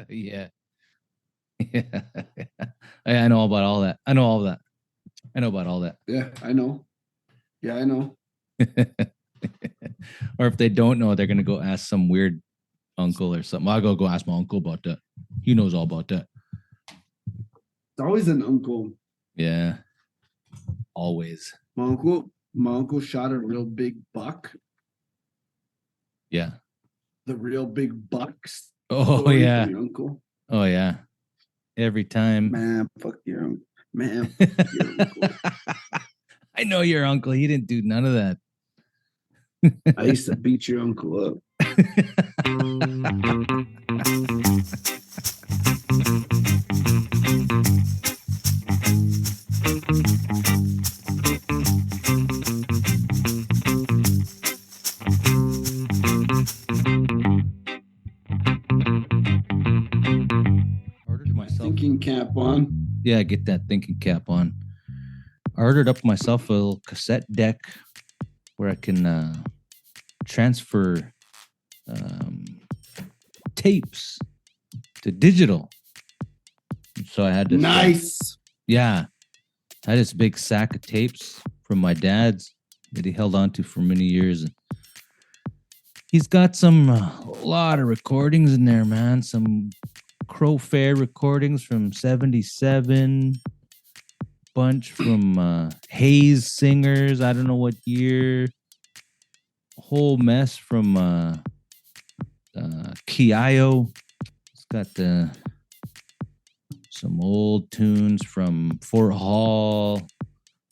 Yeah. Yeah. I know about all that. I know all that. I know about all that. Yeah, I know. Yeah, I know. Or if they don't know, they're gonna go ask some weird uncle or something. I'll go ask my uncle about that. He knows all about that. It's always an uncle. Yeah. Always. My uncle shot a real big buck. Yeah. The real big bucks. Oh yeah. From your uncle. Oh yeah. Every time. Man, fuck your uncle. Man, fuck your uncle. I know your uncle. He didn't do none of that. I used to beat your uncle up. Thinking cap on. Yeah, get that thinking cap on. I ordered up myself a little cassette deck where I can transfer tapes to digital. So I had this. Nice. Yeah. I had this big sack of tapes from my dad's that he held on to for many years. He's got some a lot of recordings in there, man. Some Crow Fair recordings from 77, bunch from Hayes singers, I don't know what year, a whole mess from Kiyo. It's got some old tunes from Fort Hall.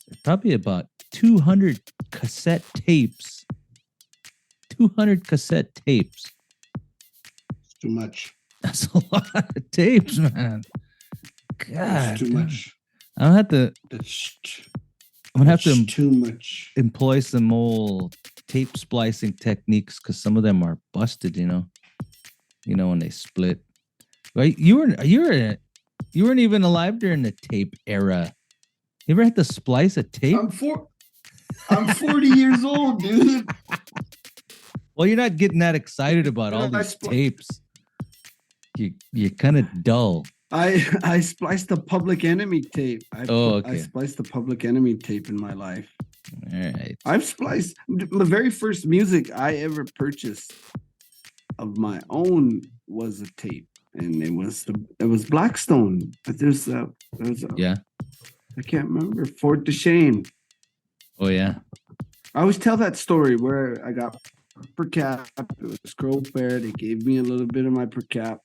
There's probably about 200 cassette tapes. 200 cassette tapes. It's too much. That's a lot of tapes, man. God, it's too much. I'm gonna have to. I'm gonna have to too much. Employ some old tape splicing techniques because some of them are busted. You know when they split. Right? You weren't even alive during the tape era. You ever had to splice a tape? I'm 40 years old, dude. Well, you're not getting that excited about all these tapes. You're kind of dull. I spliced the Public Enemy tape. I spliced the Public Enemy tape in my life. All right. I've spliced the very first music I ever purchased of my own was a tape, and it was Blackstone. But there's a yeah. I can't remember Fort Duchesne. Oh yeah. I always tell that story where I got per cap. It was Crow Fair. They gave me a little bit of my per cap.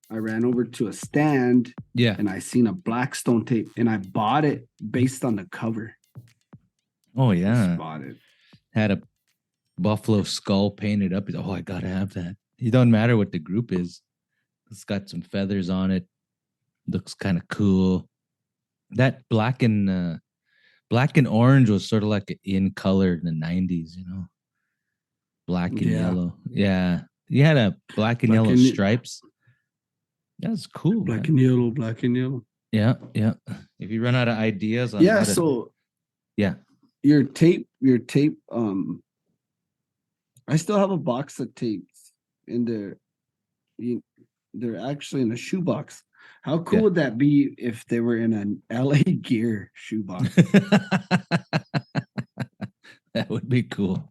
I ran over to a stand, and I seen a Blackstone tape, and I bought it based on the cover. Oh yeah, I bought it. Had a buffalo skull painted up. Oh, I gotta have that. It don't matter what the group is. It's got some feathers on it. Looks kind of cool. That black and orange was sort of like an in color in the 90s. Black and yellow. Yeah, you had a black and yellow stripes. That's cool. Black and yellow. Yeah. If you run out of ideas on your tape, I still have a box of tapes in there. They're actually in a shoebox. How cool would that be if they were in an LA Gear shoebox? That would be cool.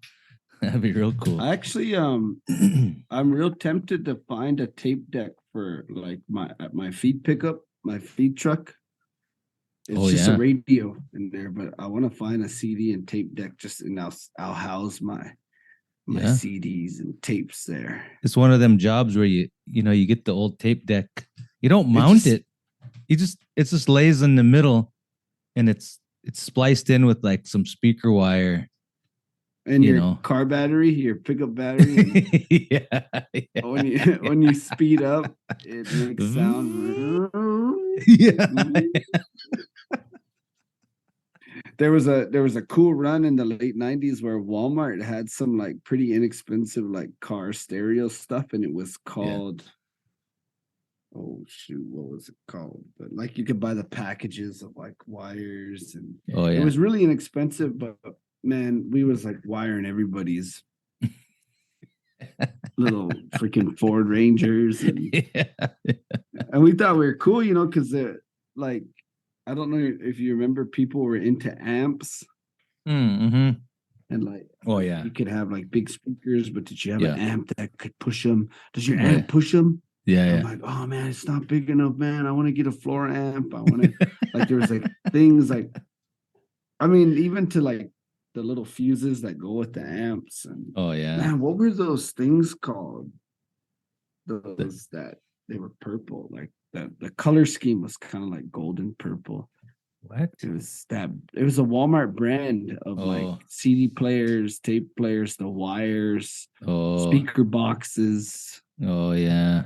That'd be real cool. Actually, I'm real tempted to find a tape deck for like my feed pickup, my feed truck. It's just a radio in there, but I want to find a CD and tape deck and I'll house my CDs and tapes there. It's one of them jobs where you get the old tape deck. You don't mount it. It just lays in the middle, and it's spliced in with like some speaker wire. And your car battery, your pickup battery. When you speed up, it makes sound. There was a cool run in the late 90s where Walmart had some like pretty inexpensive like car stereo stuff, and it was called oh shoot, what was it called? But like you could buy the packages of like wires, and it was really inexpensive, but man, we was like wiring everybody's little freaking Ford Rangers. And And we thought we were cool, because like I don't know if you remember, people were into amps. Mm-hmm. And like, Oh yeah, you could have like big speakers, but did you have yeah, an amp that could push them? Does your oh, amp yeah, push them? yeah, I'm yeah. like, oh man, it's not big enough, man. I want to get a floor amp. I want to like there was like things like, I mean, even to like the little fuses that go with the amps. And Oh yeah. man, what were those things called? The- Those that they were purple, like the color scheme was kind of like golden purple. what? It was a Walmart brand of like Oh, CD players, tape players, the wires, oh, speaker boxes. oh yeah.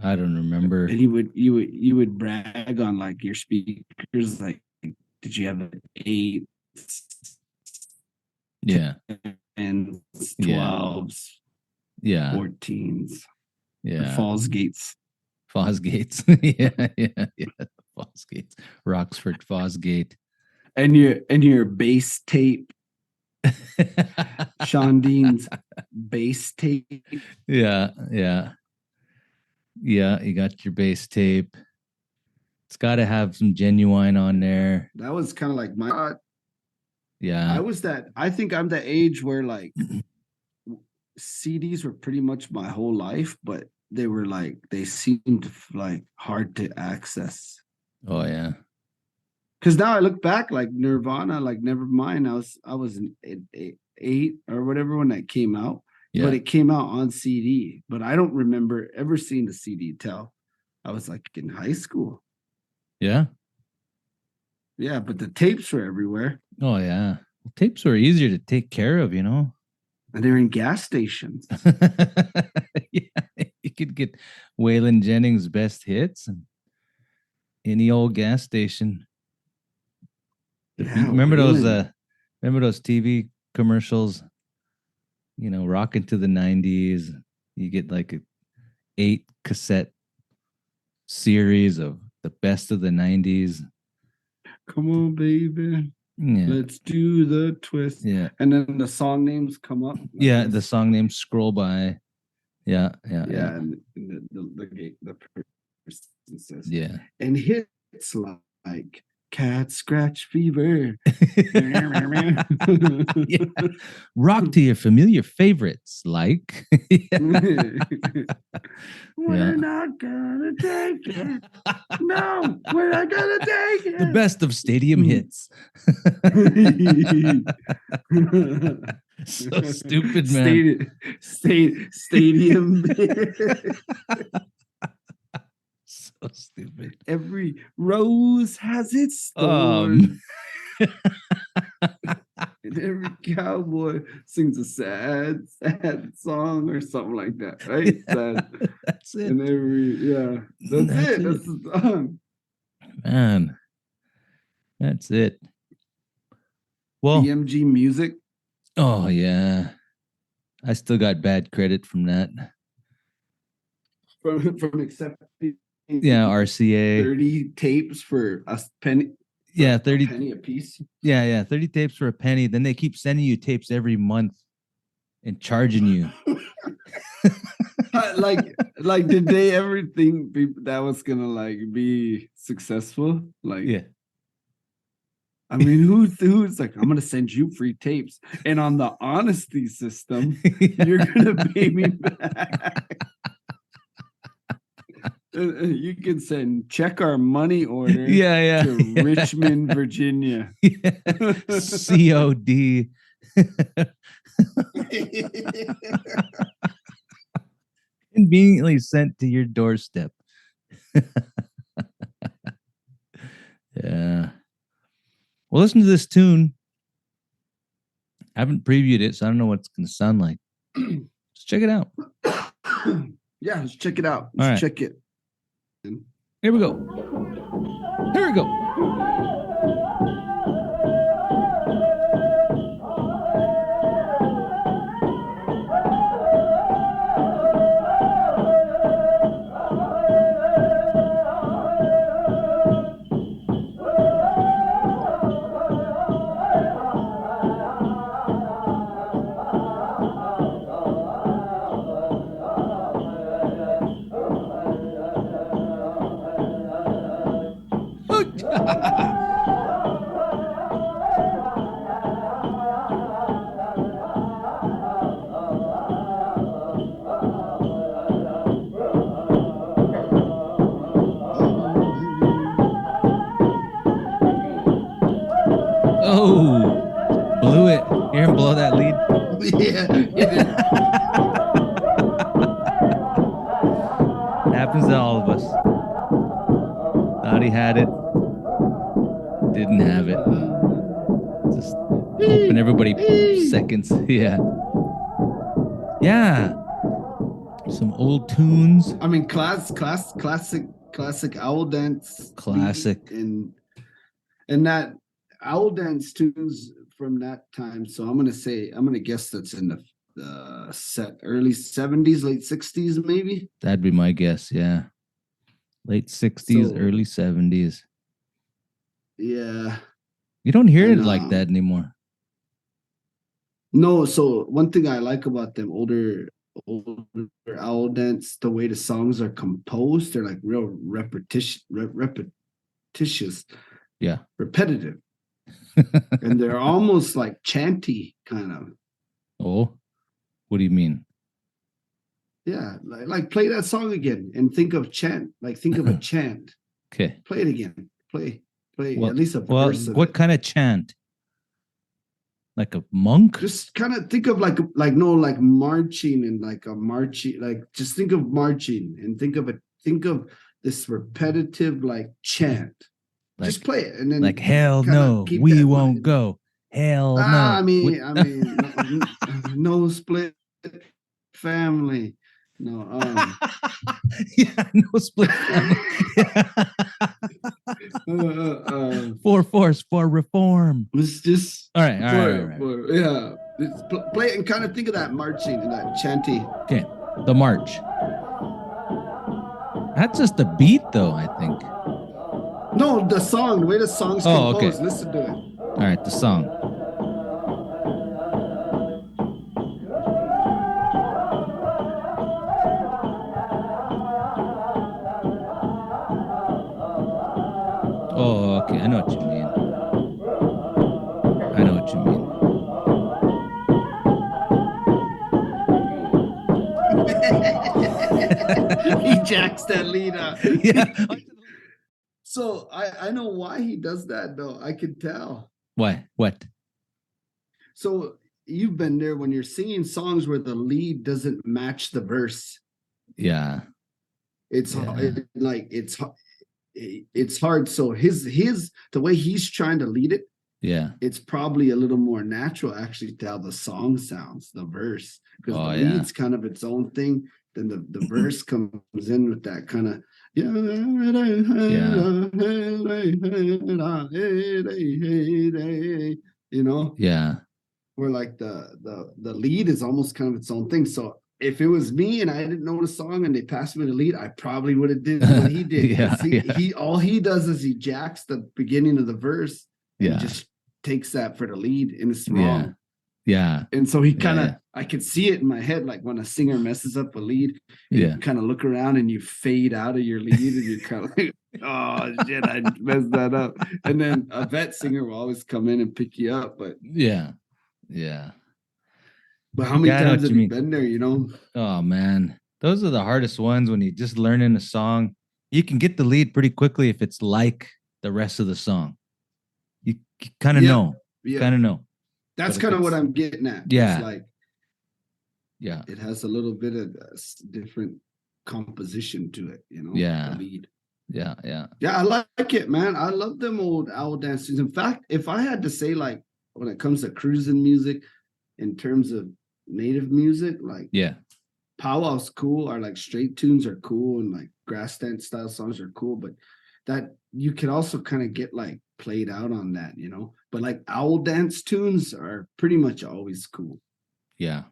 I don't remember. And you would brag on like your speakers, like did you have an 8 Yeah, and yeah, 12s, yeah, 14s, or yeah. Falls Gates? Fosgates. Yeah, yeah, yeah. Fosgates. Roxford Fosgate. And your bass tape, Shandin's bass tape. Yeah, yeah, yeah. You got your base tape. It's got to have some genuine on there. That was kind of like my Yeah, I think I'm the age where like CDs were pretty much my whole life, but they seemed like hard to access. oh yeah, Because now I look back, like Nirvana, like Nevermind, I was in eight or whatever when that came out, yeah, but it came out on CD. But I don't remember ever seeing the CD till I was like in high school. yeah. Yeah, but the tapes were everywhere, Oh yeah. Tapes were easier to take care of, and they're in gas stations. Yeah, you could get Waylon Jennings' best hits and any old gas station. Yeah, Remember those Waylon. remember those TV commercials, rocking to the 90s. You get like a 8 cassette series of the best of the 90s. Come on, baby. Yeah. Let's do the twist. Yeah. And then the song names come up. Yeah, the song names scroll by. Yeah, yeah, Yeah, yeah. and the person says, Yeah. and hits like cat scratch fever. Yeah. Rock to your familiar favorites like We're not gonna take it. No, we're not gonna take it. the best of stadium hits. So stupid, man. Stadium. So stupid. Every rose has its thorn. And every cowboy sings a sad song or something like that, right? Sad. That's it. And that's it. That's the song. Man, that's it. Well, BMG music. oh yeah, I still got bad credit from that. From accepting Yeah, RCA. 30 tapes for a penny. Yeah, 30 penny a piece. Yeah, 30 tapes for a penny. Then they keep sending you tapes every month and charging you. like did they ever think that was gonna like be successful? Like, Yeah. I mean, who's like, I'm gonna send you free tapes, and on the honesty system, you're gonna pay me back. You can check our money order to Richmond, Virginia. Yeah. COD. Conveniently sent to your doorstep. Yeah. Well, listen to this tune. I haven't previewed it, so I don't know what it's going to sound like. Let's check it out. Yeah, let's check it out. Let's check it. Here we go. Here we go. Oh, blew it. Hear him blow that lead. Yeah, it is. Happens to all of us. Thought he had it. Didn't have it. Just hoping everybody seconds. Yeah. Yeah. Some old tunes. I mean, classic owl dance. Classic. And that owl dance tunes from that time. So I'm gonna guess that's in the early 70s, late 60s, maybe. That'd be my guess. Yeah. Late 60s, So- early 70s. Yeah. You don't hear it And, like that anymore. No, so one thing I like about them older owl dance, the way the songs are composed, they're like real repetitious, Yeah. repetitive, and they're almost like chanty kind of. Oh, what do you mean? Yeah, like play that song again and think of chant. Like think of a chant. Okay. Play it again. Play Well, at least a well, verse. Of what it. kind of chant? Like a monk? Just kind of think of like marching and like a marching, like just think of marching and think of this repetitive like chant. Like, just play it and then like hell kinda no, keep we that won't mind. go. Hell no. I mean, no split family. No, yeah, no split family. For force, for reform. it's just All right. yeah. Play it and kind of think of that marching and that chanty. Okay, the march. That's just the beat, though, I think. No, the song, the way the song's Oh, composed. okay. Listen to it. All right, the song. Oh, okay. I know what you mean. I know what you mean. He jacks that lead up. Yeah. So I know why he does that though. I can tell. Why? What? So you've been there when you're singing songs where the lead doesn't match the verse. Yeah. It's Yeah. it's hard. So his the way he's trying to lead it, Yeah. it's probably a little more natural actually to how the song sounds, the verse, because Oh, the yeah. lead's kind of its own thing. Then the verse comes in with that kind of you know, Yeah. where like the lead is almost kind of its own thing. So if it was me and I didn't know the song and they passed me the lead, I probably would have did what he did. Yeah, he all he does is he jacks the beginning of the verse and Yeah. just takes that for the lead and it's Yeah. wrong. Yeah. And so he kind of, yeah. I could see it in my head, like when a singer messes up a lead, Yeah. you kind of look around and you fade out of your lead and you're kind of like, oh shit, I messed that up. And then a vet singer will always come in and pick you up. But Yeah. Yeah. but how many Yeah, I know times what have you you mean. been there, you know? Oh man. Those are the hardest ones when you're just learning a song. You can get the lead pretty quickly if it's like the rest of the song. You kind of Yeah. know. Yeah. Kind of know. That's But if kind of what it's- I'm getting at. Yeah. It's like Yeah. it has a little bit of a different composition to it, you know? Yeah. The lead. Yeah. Yeah. Yeah, I like it, man. I love them old owl dances. In fact, if I had to say, like, when it comes to cruising music, in terms of native music, like Yeah. powwow's cool, or like straight tunes are cool, and like grass dance style songs are cool, but that you can also kind of get like played out on that, you know. But like owl dance tunes are pretty much always cool. Yeah.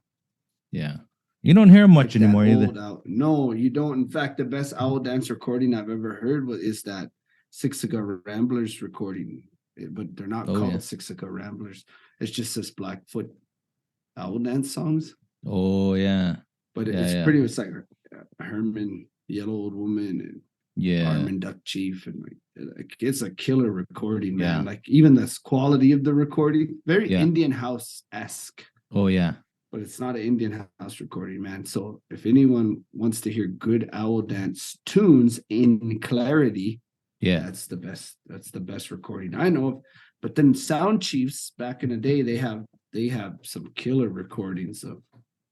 Yeah. You don't hear 'em much Like that anymore either. old no, you don't. In fact, the best owl dance recording I've ever heard is that Six Cigar Ramblers recording, but they're not Oh, called yeah. Six Cigar Ramblers. It's just this Blackfoot owl dance songs, Oh yeah. but Yeah, it's yeah. pretty much like Herman, Yellow Old Woman, and Yeah. Armin Duck Chief, and like like it's a killer recording, man. Yeah. Like even this quality of the recording, very Yeah. Indian house-esque. Oh yeah. But it's not an Indian house recording, man. So if anyone wants to hear good owl dance tunes in clarity, Yeah. that's the best. That's the best recording I know of. But then Sound Chiefs back in the day, they have some killer recordings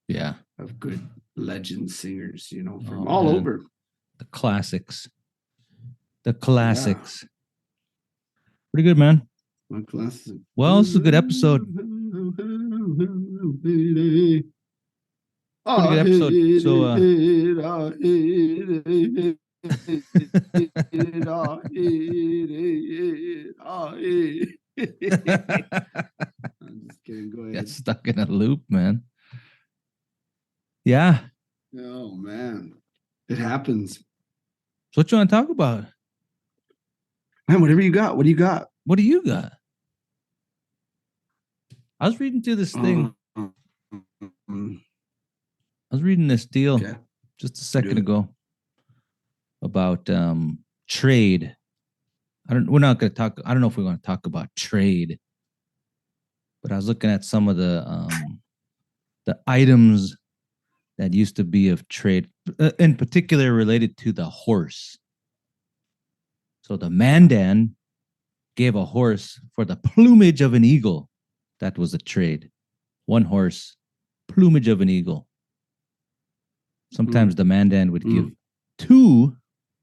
Yeah. of good legend singers, you know, from Oh, all man. over. The classics. The classics. Pretty good, man. My classic. Well, it's a good episode. Pretty good episode. So I'm just kidding. Go ahead. Got stuck in a loop, man. Yeah. Oh man, it happens. So what you want to talk about? Man, whatever you got. What do you got? What do you got? I was reading through this thing. I was reading this deal Okay. just a second ago about trade. We're not going to talk. I don't know if we're going to talk about trade, but I was looking at some of the items that used to be of trade, in particular related to the horse. So the Mandan gave a horse for the plumage of an eagle. That was a trade. One horse, plumage of an eagle. Sometimes the Mandan would give 2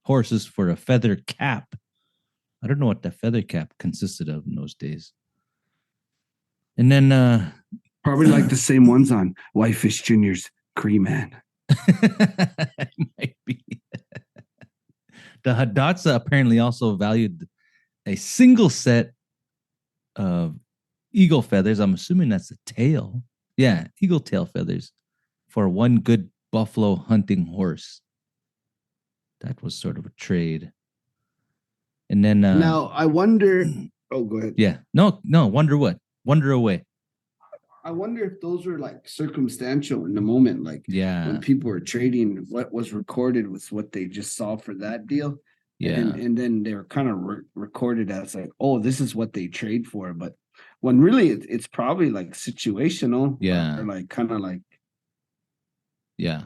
horses for a feather cap. I don't know what the feather cap consisted of in those days. And then probably like the same ones on Whitefish Jr.'s Cream Man. Might be. The Hidatsa apparently also valued a single set of eagle feathers. I'm assuming that's the tail. Yeah, eagle tail feathers for one good buffalo hunting horse. That was sort of a trade. And then now I wonder. Oh, go ahead. Yeah. No. Wonder what? Wonder away. I wonder if those were like circumstantial in the moment. Like when people were trading, what was recorded was what they just saw for that deal. Yeah. And then they were kind of recorded as like, oh, this is what they trade for. But when really it's probably like situational. Yeah. Or like kind of like. Yeah.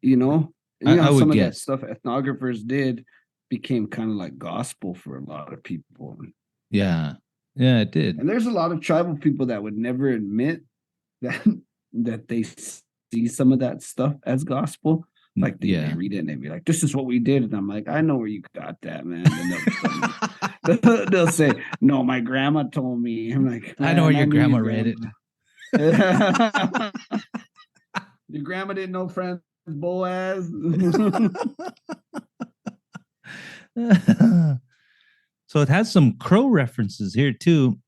You know? And I would some guess. of that stuff ethnographers did became kind of like gospel for a lot of people. Yeah. Yeah, it did. And there's a lot of tribal people that would never admit that they see some of that stuff as gospel. Like they read it and they'd be like, this is what we did. And I'm like, I know where you got that, man. And they'll say, no, my grandma told me. I'm like, I know where your grandma read it. Your grandma didn't know Franz Boaz. So it has some crow references here too.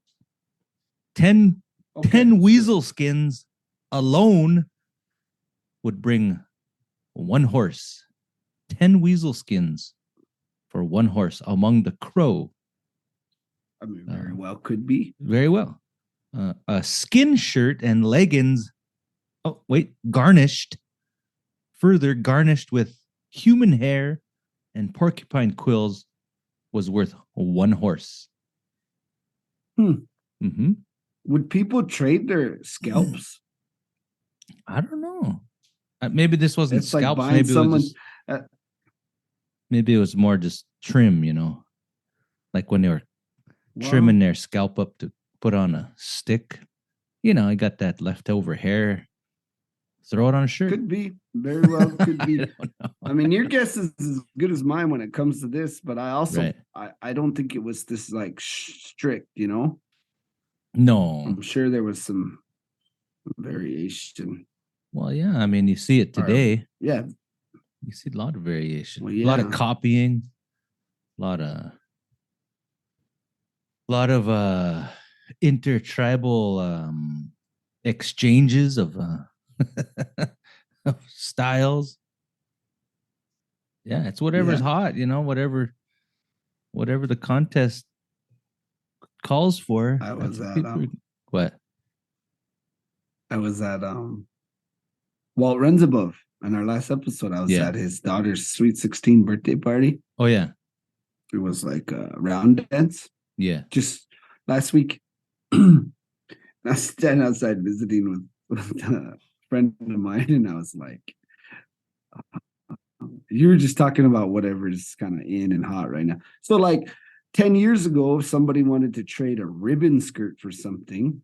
10 weasel skins alone would bring 1 horse. 10 weasel skins for 1 horse among the crow. I mean, very well could be. Very well. A skin shirt and leggings. Oh, wait, garnished. Further garnished with human hair and porcupine quills was worth 1 horse. Mm-hmm. Would people trade their scalps? I don't know. Maybe this wasn't it's scalps. Like maybe someone, it was maybe it was more just trim, you know, like when they were trimming their scalp up to put on a stick. You know, I got that leftover hair. Throw it on a shirt. Could be. Very well could be. I mean, your guess is as good as mine when it comes to this, but I also I don't think it was this like strict, you know? No. I'm sure there was some variation. Well, yeah. I mean, you see it today. Yeah. You see a lot of variation. Well, yeah. A lot of copying. A lot of intertribal exchanges of styles. Yeah, it's whatever's hot, you know, whatever the contest calls for. I was at what? I was at Walt Renzabov on our last episode. I was at his daughter's sweet 16 birthday party. Oh yeah. it was like a round dance. Yeah. Just last week, I was standing outside visiting with a friend of mine, and I was like, you were just talking about whatever is kind of in and hot right now. So, like 10 years ago, if somebody wanted to trade a ribbon skirt for something,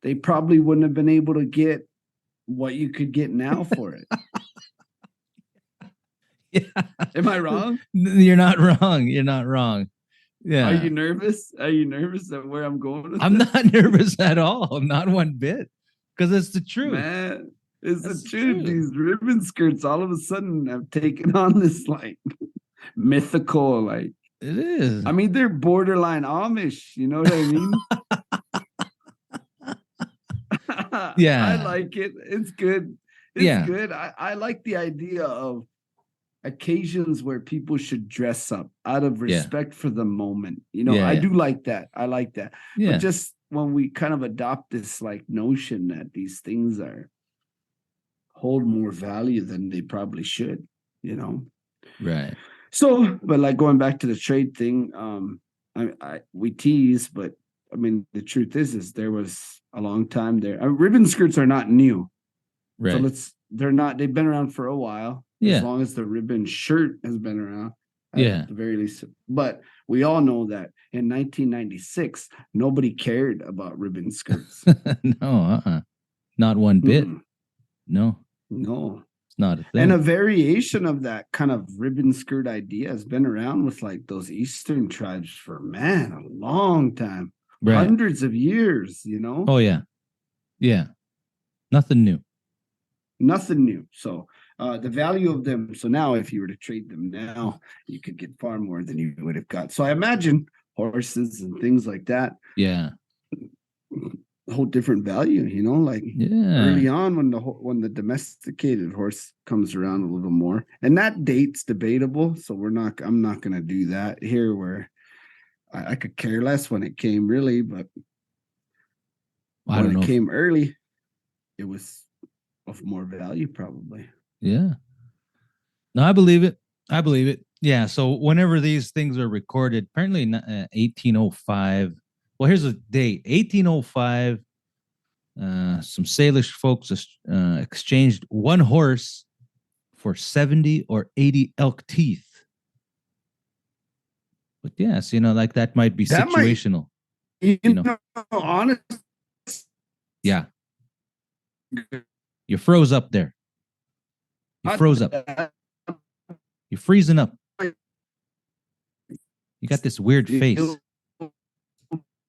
they probably wouldn't have been able to get what you could get now for it. Yeah. Am I wrong? You're not wrong. You're not wrong. Yeah. Are you nervous? Are you nervous at where I'm going with I'm this? not nervous at all. Not one bit. Because it's the truth. Man, it's That's the truth. true. These ribbon skirts all of a sudden have taken on this like mythical, like It is. I mean, they're borderline Amish, you know what I mean? Yeah. I like it. It's good. It's Yeah. good. I like the idea of occasions where people should dress up out of Yeah. respect for the moment. You know, Yeah, I yeah. do like that. I like that. Yeah. But just when we kind of adopt this like notion that these things hold more value than they probably should, you know. Right. So, but like going back to the trade thing, we tease, but I mean the truth is there was a long time there. Ribbon skirts are not new, Right. so they've been around for a while. Yeah. As long as the ribbon shirt has been around, Yeah. at the very least. But we all know that in 1996, nobody cared about ribbon skirts. No, not one bit. Mm-mm. No, No. it's not a thing. And a variation of that kind of ribbon skirt idea has been around with like those Eastern tribes for man, a long time. Right. Hundreds of years, you know? Oh yeah. Yeah. Nothing new. Nothing new. So the value of them. So now if you were to trade them now, you could get far more than you would have got. So I imagine horses and things like that. Yeah. A whole different value, you know, like Yeah. early on when the domesticated horse comes around a little more, and that date's debatable. So I'm not going to do that here where I could care less when it came really, but I don't when know. it came early, it was of more value probably. Yeah. No, I believe it. I believe it. Yeah. So whenever these things are recorded, apparently in 1805. Well, here's a date: 1805. Some Salish folks exchanged one horse for 70 or 80 elk teeth. But yes, like that might be That might- situational. You You know. know, honest. Yeah. You froze up there. You froze up. You're freezing up. You got this weird face.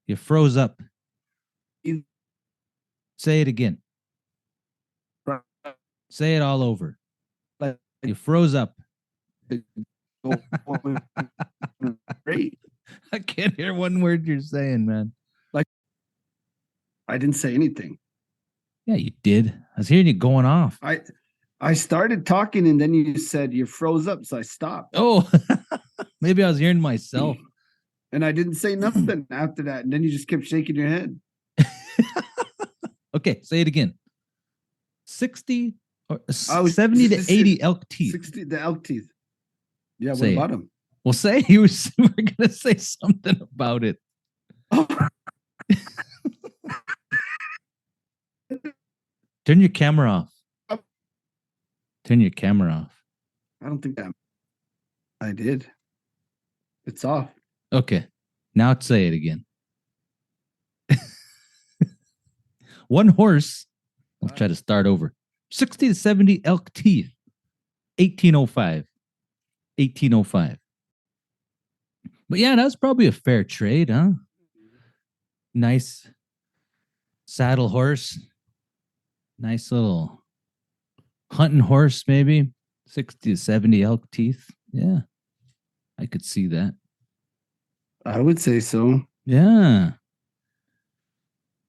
You froze up. Say it again. Say it all over. You froze up. Great. I can't hear one word you're saying, man. I didn't say anything. Yeah, you did. I was hearing you going off. I started talking and then you said you froze up, so I stopped. Oh, maybe I was hearing myself. And I didn't say nothing after that. And then you just kept shaking your head. Okay, say it again. 60 or Oh, 70 to 80 elk teeth. 60, the elk teeth. Yeah, Say it. what about them? Well, say you were gonna say something about it. Turn your camera off. Turn your camera off. I don't think I did. It's off. Okay. Now say it again. One horse. I'll try to start over. 60 to 70 elk teeth. 1805. 1805. But yeah, that's probably a fair trade, huh? Nice saddle horse. Nice little hunting horse, maybe. 60 to 70 elk teeth. Yeah. I could see that. I would say so. Yeah.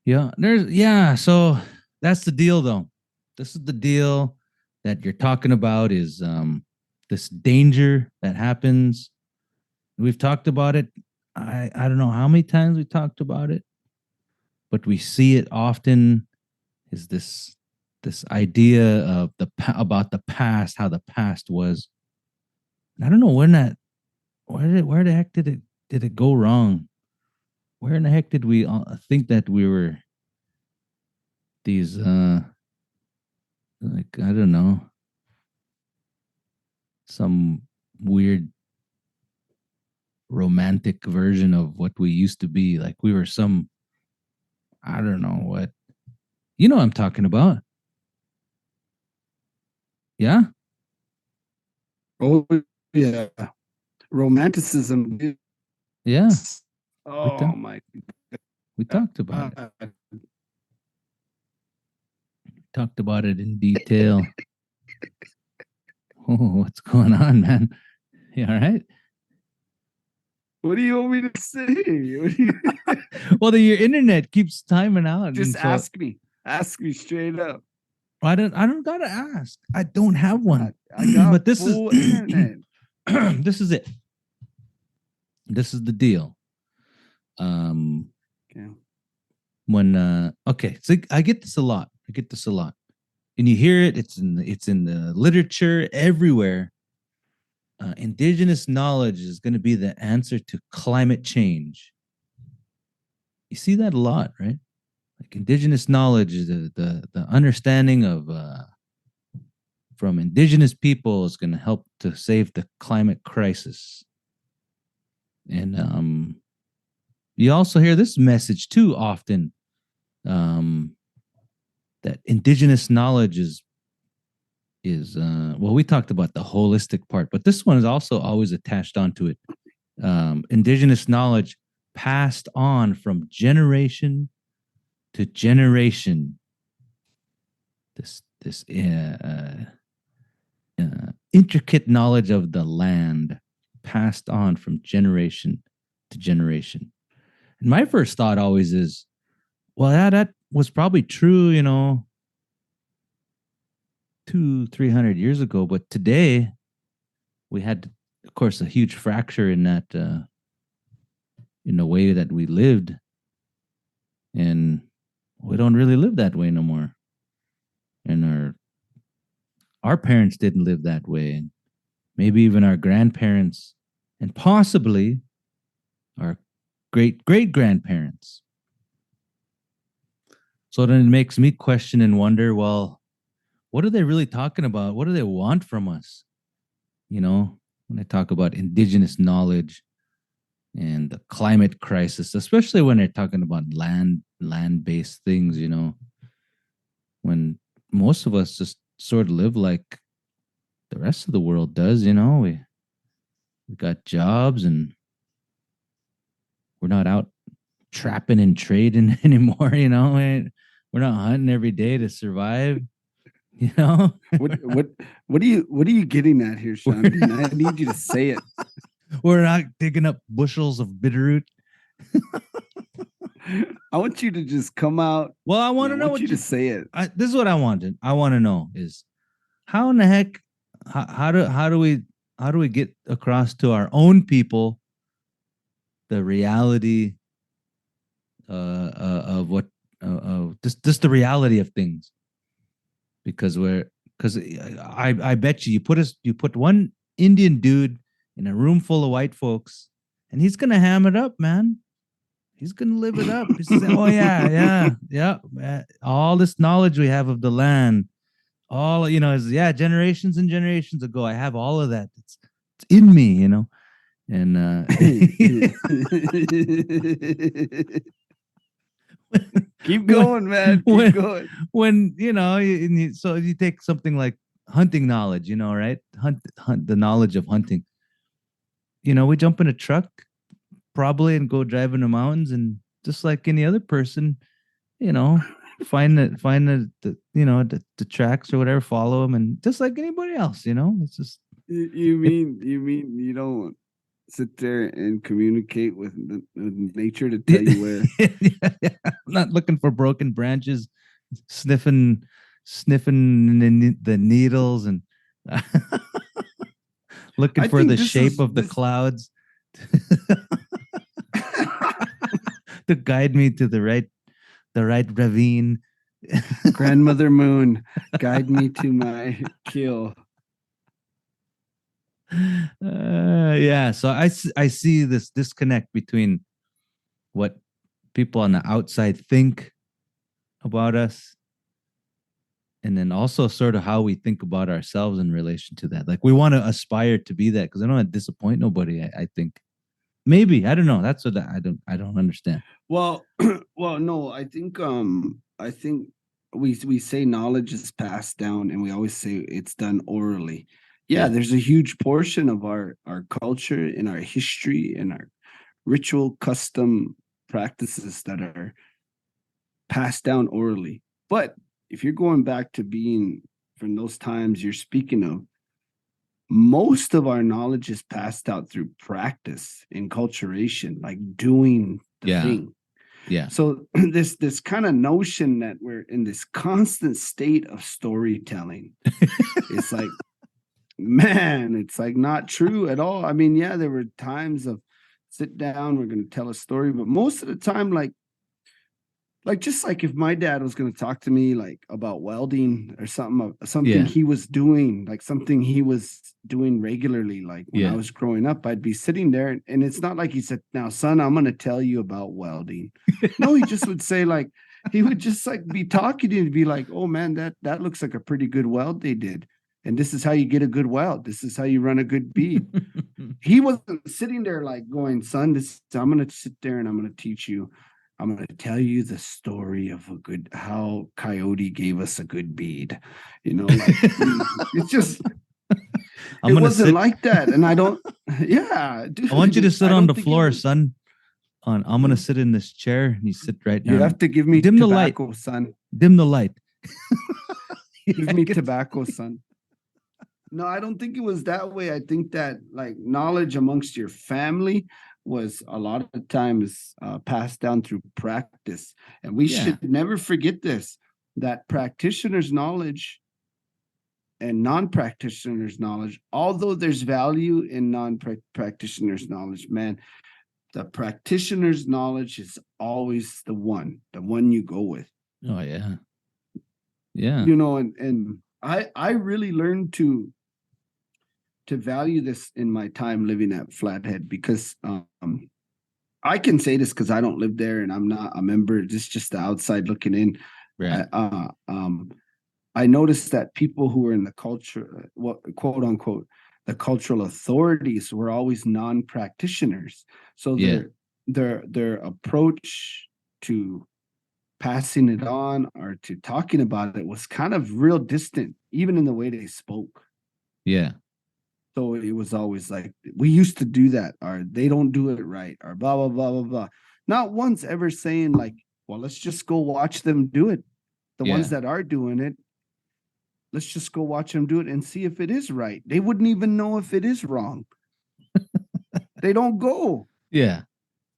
Yeah. So that's the deal, though. This is the deal that you're talking about is this danger that happens. We've talked about it. I don't know how many times we talked about it, but we see it often. Is this idea of about the past, how the past was? And I don't know when that where the heck did it go wrong? Where in the heck did we think that we were these like, I don't know, some weird romantic version of what we used to be? Like we were some, I don't know what. You know what I'm talking about. Yeah? Oh yeah, romanticism. Yeah. We, Oh ta- my we talked about it. God. Talked about it in detail. Oh, what's going on, man? You all right? What do you want me to say? What do you... Well, your internet keeps timing out. Just and so ask me. Ask me straight up. I don't gotta ask. I don't have one. I got But this is full internet. this is it. This is the deal. Okay. When okay, so I get this a lot. And you hear it, it's in the literature everywhere. Indigenous knowledge is going to be the answer to climate change. You see that a lot, right? Like indigenous knowledge is the understanding of from indigenous people is going to help to save the climate crisis. And you also hear this message too often, that indigenous knowledge is well, we talked about the holistic part, but this one is also always attached onto it. Indigenous knowledge passed on from generation to generation. This intricate knowledge of the land passed on from generation to generation. And my first thought always is, well, that was probably true, 200-300 years ago, but today we had, of course, a huge fracture in that, in the way that we lived, and we don't really live that way no more. And our parents didn't live that way, and maybe even our grandparents, and possibly our great grandparents. So then it makes me question and wonder, well, what are they really talking about? What do they want from us? When I talk about indigenous knowledge and the climate crisis, especially when they're talking about land-based things, when most of us just sort of live like the rest of the world does, we got jobs and we're not out trapping and trading anymore, we're not hunting every day to survive. What are you getting at here, Shandin? I need you to say it. We're not digging up bushels of bitterroot. I want you to just come out. Well, I want to know what you to say it. This is what I wanted. I want to know is how in the heck, how do we get across to our own people the reality of what just the reality of things? Because I bet you put one Indian dude in a room full of white folks, and he's gonna ham it up, man. He's gonna live it up. He's saying, "Oh yeah, all this knowledge we have of the land, all is generations and generations ago. I have all of that. It's in me, and keep going, man. Keep going. When so you take something like hunting knowledge, right? Hunt the knowledge of hunting. We jump in a truck probably and go drive in the mountains, and just like any other person, find the tracks or whatever, follow them, and just like anybody else, it's just. You mean you don't sit there and communicate with nature to tell you where? Yeah. I'm not looking for broken branches, sniffing the needles, and looking for the shape of the clouds to guide me to the right ravine. Grandmother Moon, guide me to my kill. Yeah. So I see this disconnect between what people on the outside think about us, and then also sort of how we think about ourselves in relation to that. Like we want to aspire to be that because I don't want to disappoint nobody. I think maybe I don't know. That's what I don't understand. Well, well, no, I think we say knowledge is passed down, and we always say it's done orally. Yeah, Yeah. there's a huge portion of our culture and our history and our ritual custom practices that are passed down orally. But if you're going back to being from those times you're speaking of, most of our knowledge is passed out through practice, enculturation, like doing the Yeah. thing. Yeah. So this kind of notion that we're in this constant state of storytelling, it's like, man, it's like not true at all. I mean, yeah, there were times of sit down, we're going to tell a story, but most of the time, like just like if my dad was going to talk to me like about welding or something Yeah. he was doing, like something he was doing regularly, like when I Yeah. was growing up, I'd be sitting there, and it's not like he said, now son, I'm going to tell you about welding. No, he just would say, like, he would just like be talking to you and be like, oh man, that looks like a pretty good weld they did, and this is how you get a good weld, this is how you run a good bead. He wasn't sitting there like going, son, this I'm going to sit there and I'm going to teach you, I'm going to tell you the story of how Coyote gave us a good bead. Like it's just, I'm it gonna wasn't sit. like that. And I don't, yeah, I want you to dude, sit I on the don't think it floor, was, son. I'm gonna sit in this chair, and you sit right you down. have to give me Dim the light. tobacco, son. Dim the light. Give me tobacco, son. No, I don't think it was that way. I think that like knowledge amongst your family was a lot of times passed down through practice. And we Yeah. should never forget this, that practitioners' knowledge and non-practitioners' knowledge, although there's value in non-practitioners' knowledge, man, the practitioner's knowledge is always the one you go with. Oh yeah. Yeah. And I really learned to value this in my time living at Flathead, because I can say this because I don't live there and I'm not a member. This is just the outside looking in. Right. I noticed that people who were in the culture, what quote unquote, the cultural authorities were always non-practitioners. So Yeah. their approach to passing it on or to talking about it was kind of real distant, even in the way they spoke. Yeah. So it was always like, we used to do that, or they don't do it right, or blah, blah, blah, blah, blah. Not once ever saying, like, well, let's just go watch them do it. The ones Yeah. that are doing it, let's just go watch them do it and see if it is right. They wouldn't even know if it is wrong. They don't go. Yeah.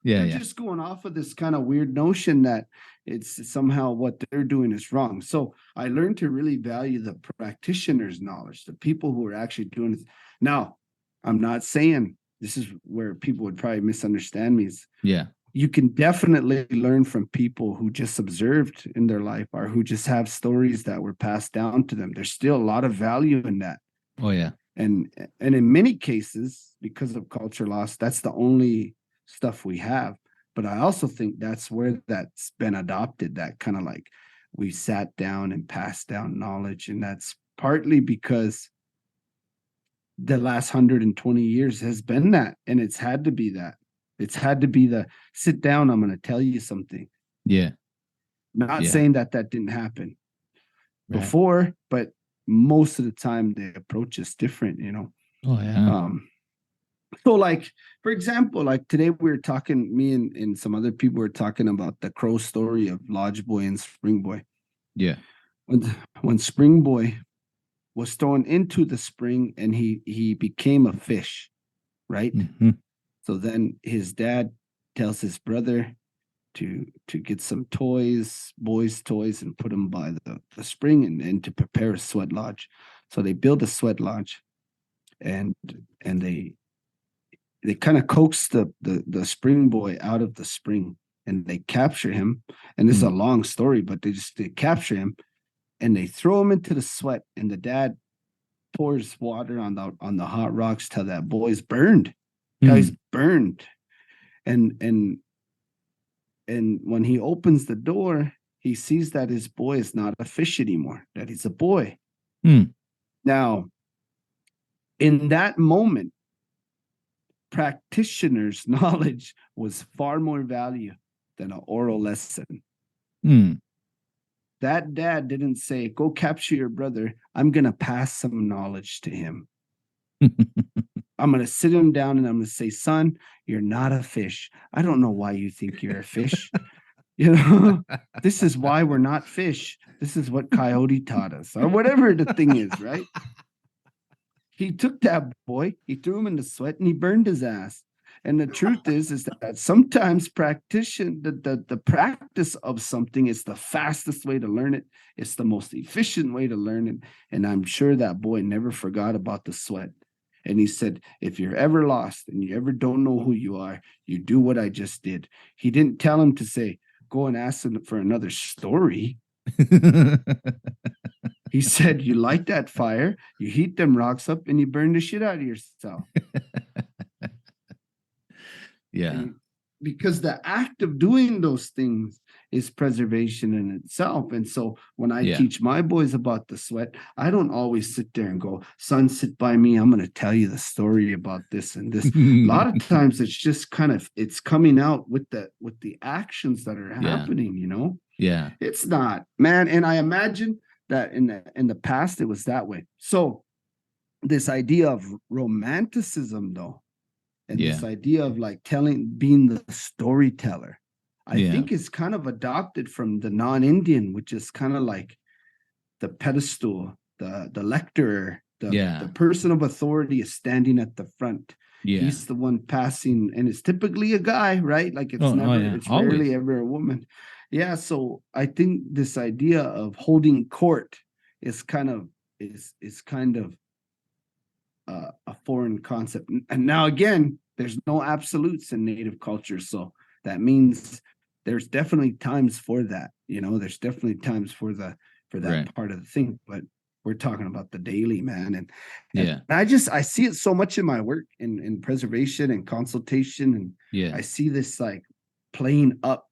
Yeah. They're Yeah. just going off of this kind of weird notion that it's somehow what they're doing is wrong. So I learned to really value the practitioner's knowledge, the people who are actually doing it. Now, I'm not saying, this is where people would probably misunderstand me, is Yeah. you can definitely learn from people who just observed in their life or who just have stories that were passed down to them. There's still a lot of value in that. Oh yeah. And in many cases, because of culture loss, that's the only stuff we have. But I also think that's where that's been adopted, that kind of like we sat down and passed down knowledge. And that's partly because the last 120 years has been that. And it's had to be that. It's had to be the sit down, I'm going to tell you something. Yeah. Not Yeah. saying that that didn't happen Right. before, but most of the time the approach is different, Oh yeah. So like, for example, like today we were talking, me and some other people were talking about the crow story of Lodge Boy and Spring Boy. Yeah. When Spring Boy was thrown into the spring and he became a fish, right? Mm-hmm. So then his dad tells his brother to get some toys, boys' toys, and put them by the spring and to prepare a sweat lodge. So they build a sweat lodge, and they kind of coax the spring boy out of the spring, and they capture him. And this is a long story, but they capture him and they throw him into the sweat. And the dad pours water on the hot rocks till that boy's burned. Till he's burned. And when he opens the door, he sees that his boy is not a fish anymore, that he's a boy. Now, in that moment, practitioner's knowledge was far more value than an oral lesson. That dad didn't say, go capture your brother. I'm going to pass some knowledge to him. I'm going to sit him down and I'm going to say, son, you're not a fish. I don't know why you think you're a fish. You know, this is why we're not fish. This is what Coyote taught us, or whatever the thing is, right? He took that boy, he threw him in the sweat, and he burned his ass. And the truth is that sometimes the practice of something is the fastest way to learn it. It's the most efficient way to learn it. And I'm sure that boy never forgot about the sweat. And he said, if you're ever lost and you ever don't know who you are, you do what I just did. He didn't tell him to say, go and ask him for another story. He said, you light that fire, you heat them rocks up, and you burn the shit out of yourself. And because the act of doing those things is preservation in itself. And so when I teach my boys about the sweat, I don't always sit there and go, son, sit by me. I'm going to tell you the story about this and this. A lot of times it's just kind of, it's coming out with the actions that are happening, you know? Yeah. It's not, man. And I imagine that in the past, it was that way. So this idea of romanticism, though, and this idea of like being the storyteller, I think is kind of adopted from the non-Indian, which is kind of like the pedestal, the lecturer, the person of authority is standing at the front. He's the one passing, and it's typically a guy, right? Like it's rarely ever a woman. Yeah, so I think this idea of holding court is kind of a foreign concept. And now again, there's no absolutes in Native culture, so that means there's definitely times for that. You know, there's definitely times for that part of the thing. But we're talking about the daily, man, and I see it so much in my work in preservation and consultation, and I see this like playing up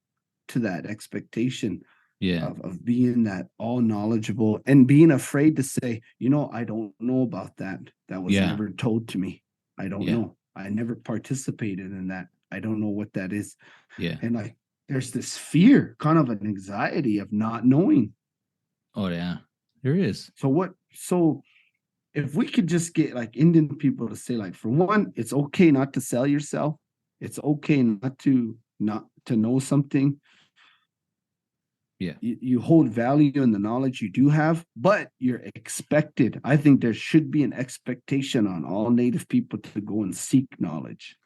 to that expectation of being that all knowledgeable and being afraid to say, you know, I don't know about that. That was never told to me. I don't know. I never participated in that. I don't know what that is. And like, there's this fear, kind of an anxiety of not knowing. Oh yeah, there is. So if we could just get like Indian people to say, like, for one, it's okay not to sell yourself. It's okay not to know something. You hold value in the knowledge you do have, but you're expected. I think there should be an expectation on all Native people to go and seek knowledge.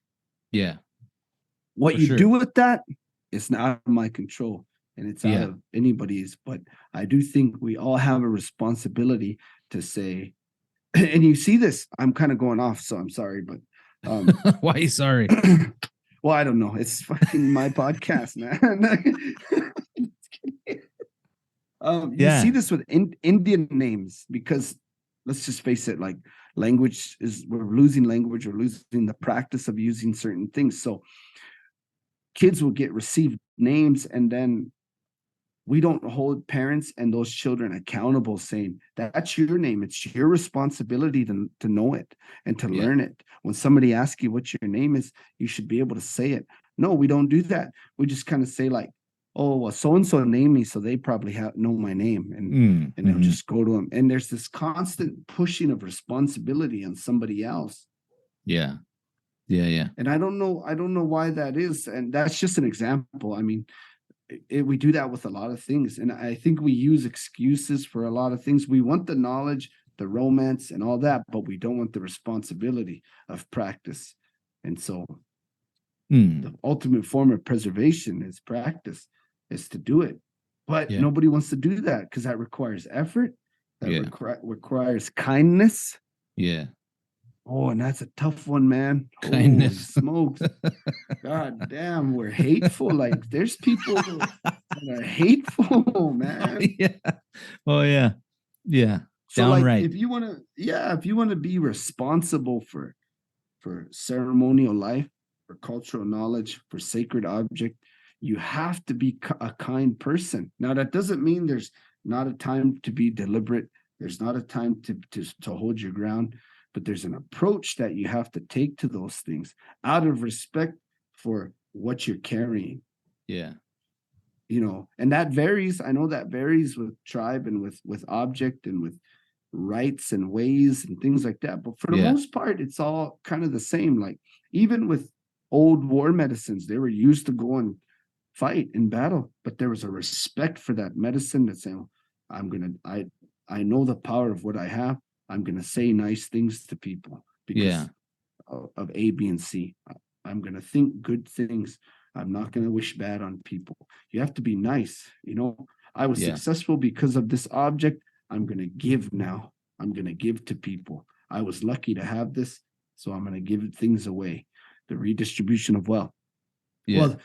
What you do with that is not out of my control, and it's out of anybody's. But I do think we all have a responsibility to say, and you see this, I'm kind of going off, so I'm sorry, but why are you sorry? Well, I don't know. It's fucking my podcast, man. You see this with Indian names, because let's just face it, like we're losing language, we're losing the practice of using certain things. So kids will received names, and then we don't hold parents and those children accountable, saying that's your name. It's your responsibility to know it and to learn it. When somebody asks you what your name is, you should be able to say it. No, we don't do that. We just kind of say like, oh, well, so-and-so named me, so they probably know my name, and they'll just go to them. And there's this constant pushing of responsibility on somebody else. Yeah. And I don't know why that is. And that's just an example. I mean, we do that with a lot of things. And I think we use excuses for a lot of things. We want the knowledge, the romance, and all that, but we don't want the responsibility of practice. And so the ultimate form of preservation is practice, is to do it. But nobody wants to do that because that requires effort. That requires kindness. Oh, and that's a tough one, man. Kindness. Holy smokes. God damn, we're hateful. Like, there's people that are hateful, man. Oh, yeah. So like Downright. if you want to, if you want to be responsible for ceremonial life, for cultural knowledge, for sacred object, you have to be a kind person. Now that doesn't mean there's not a time to be deliberate. There's not a time to hold your ground, but there's an approach that you have to take to those things out of respect for what you're carrying. Yeah. And that varies. I know that varies with tribe and with object and with rites and ways and things like that. But for the most part, it's all kind of the same. Like even with old war medicines, they were used to go and fight in battle, but there was a respect for that medicine that saying, I know the power of what I have. I'm gonna say nice things to people because of A, B, and C. I'm gonna think good things. I'm not gonna wish bad on people. You have to be nice. I was successful because of this object. I'm gonna give now. I'm gonna give to people. I was lucky to have this, so I'm gonna give things away. The redistribution of wealth. Yeah. Well,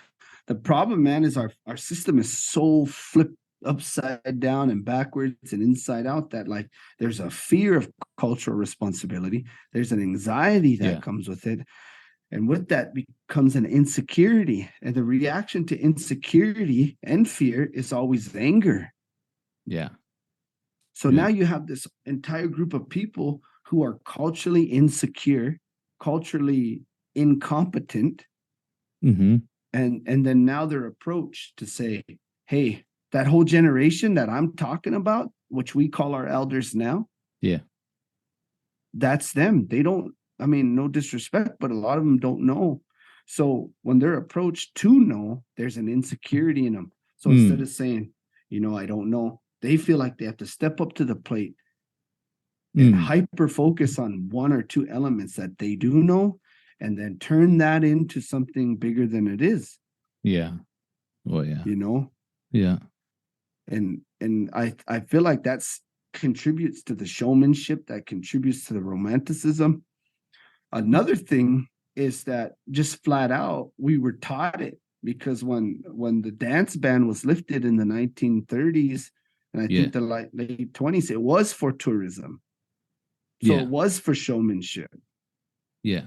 the problem, man, is our system is so flipped upside down and backwards and inside out that like there's a fear of cultural responsibility. There's an anxiety that comes with it. And with that becomes an insecurity. And the reaction to insecurity and fear is always anger. Yeah. So now you have this entire group of people who are culturally insecure, culturally incompetent. Mm-hmm. And then now their approach to say, hey, that whole generation that I'm talking about, which we call our elders now. Yeah. That's them. They don't, no disrespect, but a lot of them don't know. So when they're approached to know, there's an insecurity in them. So instead of saying, I don't know, they feel like they have to step up to the plate and hyper focus on one or two elements that they do know, and then turn that into something bigger than it is. Yeah. Oh, yeah. Yeah. And I feel like that's contributes to the showmanship, that contributes to the romanticism. Another thing is that just flat out, we were taught it because when the dance ban was lifted in the 1930s, and I think the late 20s, it was for tourism. So it was for showmanship. Yeah.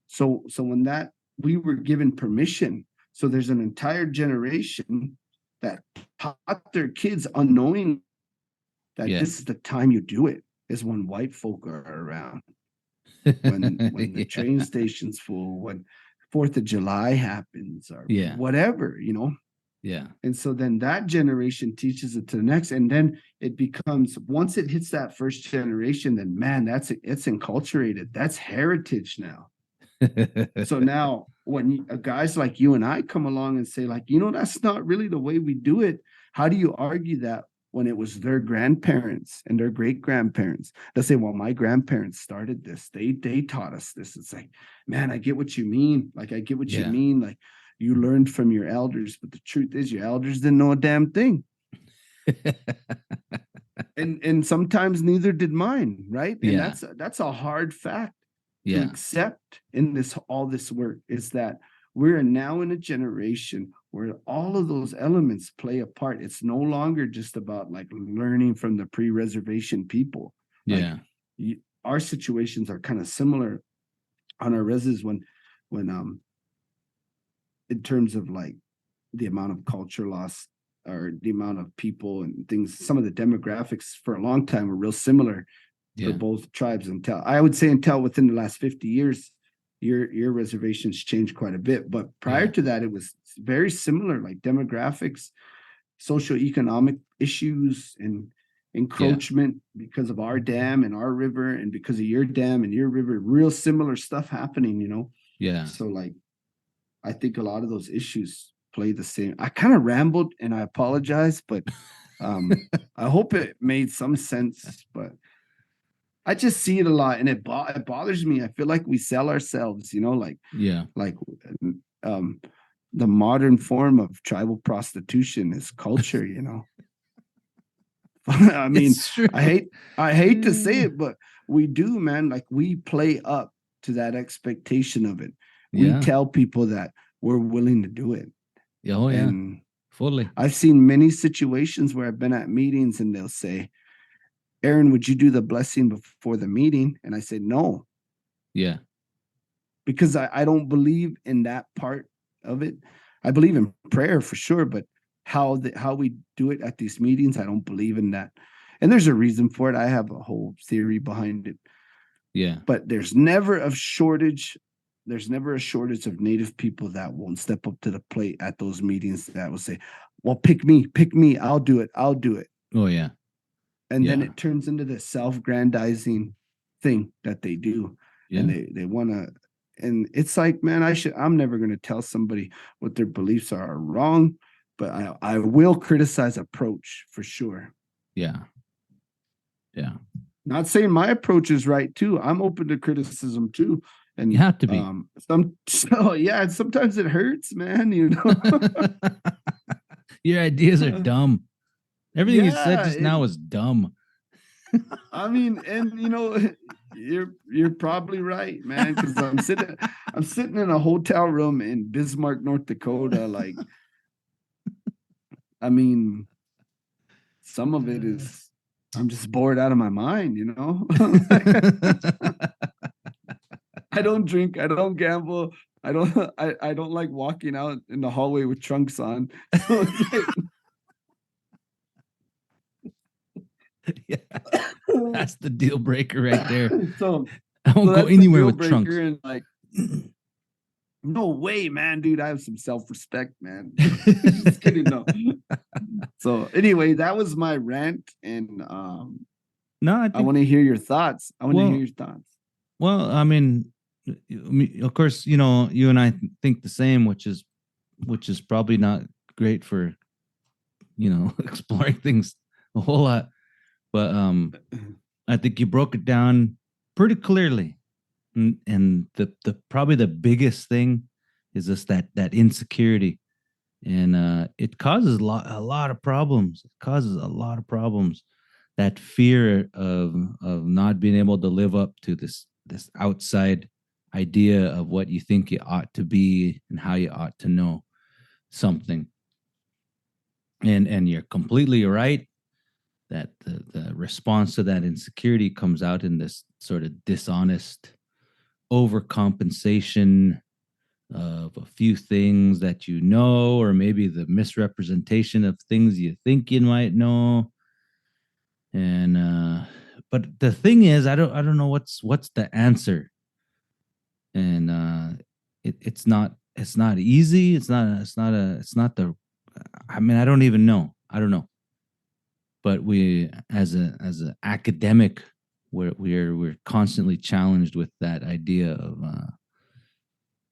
So when that, we were given permission. So there's an entire generation that taught their kids unknowing that this is the time you do it, is when white folk are around. When the train station's full, when 4th of July happens, or whatever, Yeah. And so then that generation teaches it to the next. And then it becomes, once it hits that first generation, then man, it's enculturated. That's heritage now. So now when guys like you and I come along and say like, that's not really the way we do it. How do you argue that when it was their grandparents and their great grandparents? They'll say, well, my grandparents started this. They taught us this. It's like, man, I get what you mean. Like, I get what you mean. Like, you learned from your elders, but the truth is your elders didn't know a damn thing. and sometimes neither did mine, right? And that's a hard fact to accept in all this work, is that we're now in a generation where all of those elements play a part. It's no longer just about like learning from the pre-reservation people. Like, our situations are kind of similar on our reses when in terms of like the amount of culture loss or the amount of people and things. Some of the demographics for a long time were real similar for both tribes. Until I would say until within the last 50 years, your reservations changed quite a bit. But prior to that, it was very similar, like demographics, socioeconomic issues, and encroachment because of our dam and our river, and because of your dam and your river, real similar stuff happening, Yeah. So like, I think a lot of those issues play the same. I kind of rambled and I apologize, but I hope it made some sense. But I just see it a lot, and it bothers me. I feel like we sell ourselves, like the modern form of tribal prostitution is culture, I mean, I hate to say it, but we do, man. Like, we play up to that expectation of it. We tell people that we're willing to do it. Oh, yeah. And fully. I've seen many situations where I've been at meetings and they'll say, Aaron, would you do the blessing before the meeting? And I said, no, Yeah. because I don't believe in that part of it. I believe in prayer for sure, but how we do it at these meetings, I don't believe in that. And there's a reason for it. I have a whole theory behind it. Yeah. But there's never a shortage. There's never a shortage of Native people that won't step up to the plate at those meetings that will say, well, pick me, I'll do it. Oh yeah. And then Yeah. it turns into this self-grandizing thing that they do. Yeah. And they want to, and it's like, man, I'm never going to tell somebody what their beliefs are wrong, but I will criticize approach for sure. Yeah. Yeah. Not saying my approach is right too. I'm open to criticism too. And You have to be. Sometimes it hurts, man, you know. Your ideas are dumb. Everything you said Yeah, just now was dumb. I mean, and you know, you're probably right, man, because I'm sitting in a hotel room in Bismarck, North Dakota. Like, I mean, some of it is I'm just bored out of my mind, you know. I don't drink, I don't gamble, I don't like walking out in the hallway with trunks on. So it's like, Yeah. That's the deal breaker right there. so I won't go that's the anywhere deal with breaker, trunks. and like, no way, man, dude. I have some self-respect, man. Just kidding, no. So anyway, that was my rant, and No, I I think want to hear your thoughts. well, I mean, of course, you know, you and I think the same, which is probably not great for, you know, exploring things a whole lot. But I think you broke it down pretty clearly. And the probably the biggest thing is just that insecurity. And it causes a lot of problems. It causes a lot of problems. That fear of not being able to live up to this outside idea of what you think you ought to be and how you ought to know something. And you're completely right that the response to that insecurity comes out in this sort of dishonest overcompensation of a few things that you know, or maybe the misrepresentation of things you think you might know. And but the thing is, I don't know what's the answer. And it's not easy. It's not the, I mean, I don't even know. I don't know. But we, as an academic, we're constantly challenged with that idea of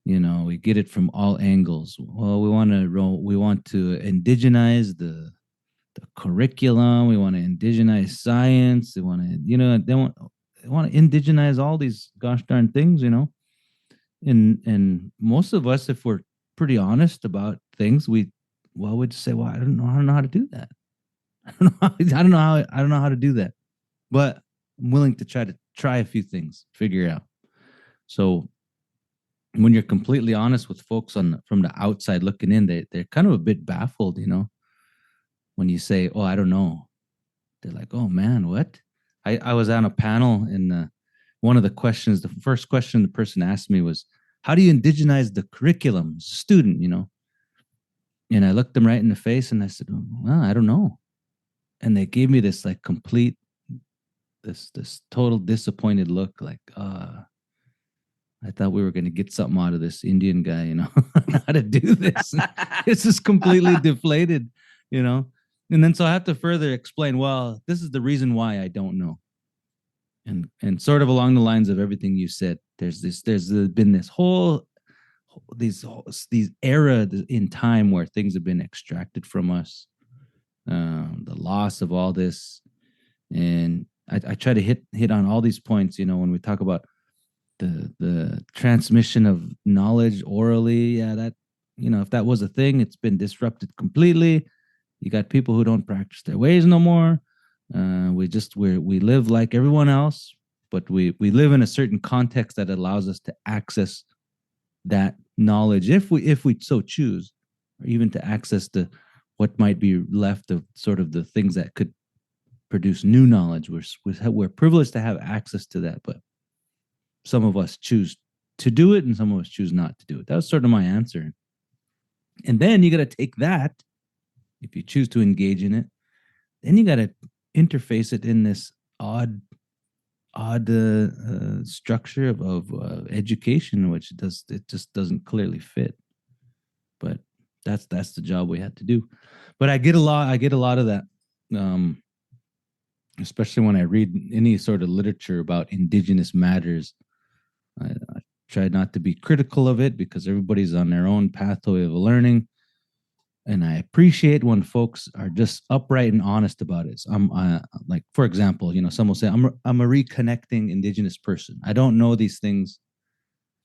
you know, we get it from all angles. Well, we want to indigenize the curriculum. We want to indigenize science. They want to, you know, they want to indigenize all these gosh darn things, you know. And most of us, if we're pretty honest about things, we'd say, well, I don't know how to do that. I don't know how to do that. But I'm willing to try a few things, figure it out. So when you're completely honest with folks from the outside looking in, they're kind of a bit baffled, you know, when you say, oh, I don't know. They're like, oh man, what? I was on a panel, and one of the questions, the first question the person asked me was, how do you indigenize the curriculum as a student, you know? And I looked them right in the face and I said, well, I don't know. And they gave me this like complete, this total disappointed look, like, I thought we were going to get something out of this Indian guy, you know, how to do this. It's just completely deflated, you know. And then so I have to further explain, well, this is the reason why I don't know. And sort of along the lines of everything you said, there's been this whole these era in time where things have been extracted from us, the loss of all this. And I try to hit on all these points, you know, when we talk about the transmission of knowledge orally. Yeah, that, you know, if that was a thing, it's been disrupted completely. You got people who don't practice their ways no more. We live like everyone else, but we live in a certain context that allows us to access that knowledge if we so choose, or even to access the what might be left of sort of the things that could produce new knowledge. We're privileged to have access to that, but some of us choose to do it and some of us choose not to do it. That was sort of my answer. And then you got to take that, if you choose to engage in it, then you got to interface it in this odd structure of education, which it just doesn't clearly fit. But that's the job we had to do. But I get a lot of that, especially when I read any sort of literature about indigenous matters. I try not to be critical of it because everybody's on their own pathway of learning. And I appreciate when folks are just upright and honest about it. So I'm like, for example, some will say, I'm a reconnecting indigenous person. I don't know these things.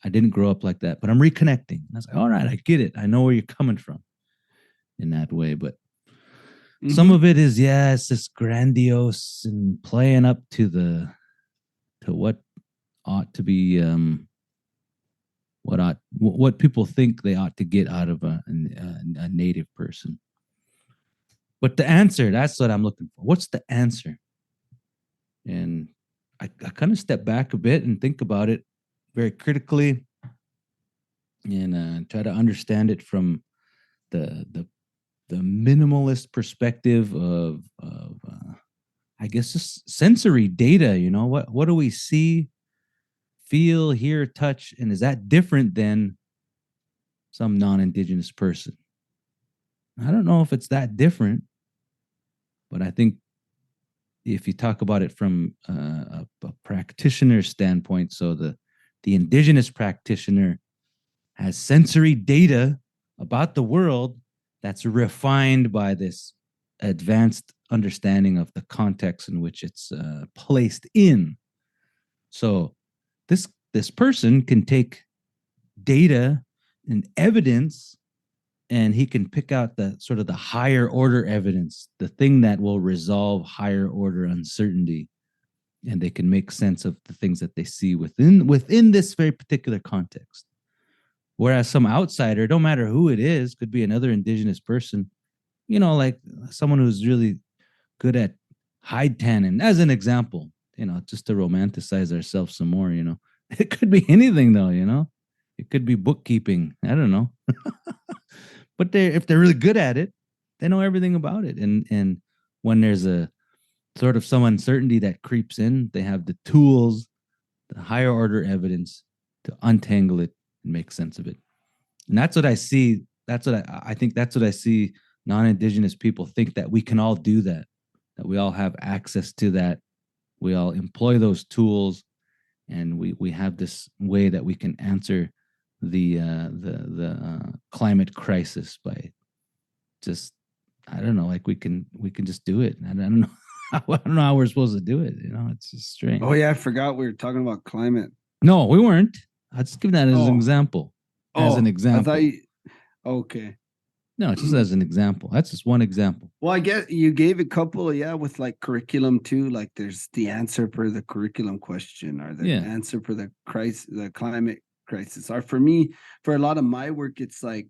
I didn't grow up like that, but I'm reconnecting. And I was like, all right, I get it. I know where you're coming from in that way. But some of it is, it's just grandiose and playing up to what ought to be, what people think they ought to get out of a native person. But the answer, that's what I'm looking for. What's the answer? And I kind of step back a bit and think about it very critically and try to understand it from the minimalist perspective of I guess just sensory data. What do we see, feel, hear, touch, and is that different than some non-indigenous person? I don't know if it's that different, but I think if you talk about it from a practitioner standpoint, so the indigenous practitioner has sensory data about the world that's refined by this advanced understanding of the context in which it's placed in. So this person can take data and evidence, and he can pick out the sort of the higher order evidence, the thing that will resolve higher order uncertainty, and they can make sense of the things that they see within this very particular context. Whereas some outsider, don't matter who it is, could be another indigenous person, like someone who's really good at hide tanning, as an example, just to romanticize ourselves some more, It could be anything though, It could be bookkeeping. I don't know. But if they're really good at it, they know everything about it. And when there's a sort of some uncertainty that creeps in, they have the tools, the higher order evidence to untangle it and make sense of it. And that's what I see. That's what I think that's what I see non-indigenous people think, that we can all do that we all have access to that. We all employ those tools, and we have this way that we can answer the climate crisis by just, I don't know, like we can just do it. And I don't know. I don't know how we're supposed to do it. It's just strange. Oh yeah, I forgot we were talking about climate. No, we weren't. I'll just give that as an example. As an example. I thought okay. No, just as an example. That's just one example. Well, I guess you gave a couple, with like curriculum too. Like there's the answer for the curriculum question, or the answer for the climate crisis. Or for me, for a lot of my work, it's like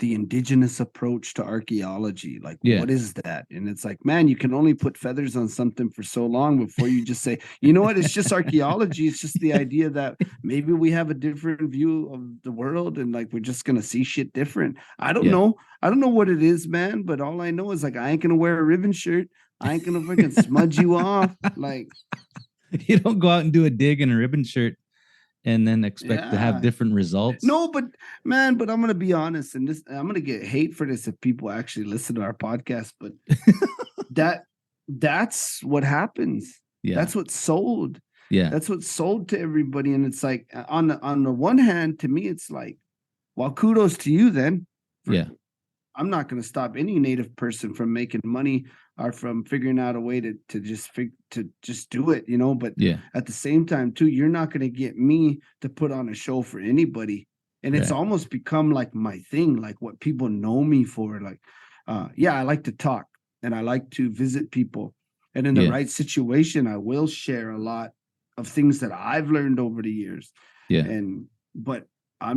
the indigenous approach to archaeology. Like, what is that? And it's like, man, you can only put feathers on something for so long before you just say, you know what? It's just archaeology. It's just the idea that maybe we have a different view of the world, and like we're just gonna see shit different. I don't know. I don't know what it is, man. But all I know is like I ain't gonna wear a ribbon shirt. I ain't gonna freaking smudge you off. Like, you don't go out and do a dig in a ribbon shirt and then expect to have different results. No, but man, I'm gonna be honest, and I'm gonna get hate for this if people actually listen to our podcast, but that's what happens. Yeah. That's what's sold. Yeah. That's what's sold to everybody. And it's like, on the one hand, to me, it's like, well, kudos to you then. I'm not going to stop any native person from making money or from figuring out a way to just do it, but at the same time too, you're not going to get me to put on a show for anybody. And it's almost become like my thing, like what people know me for. Like, I like to talk and I like to visit people, and in the right situation, I will share a lot of things that I've learned over the years. But I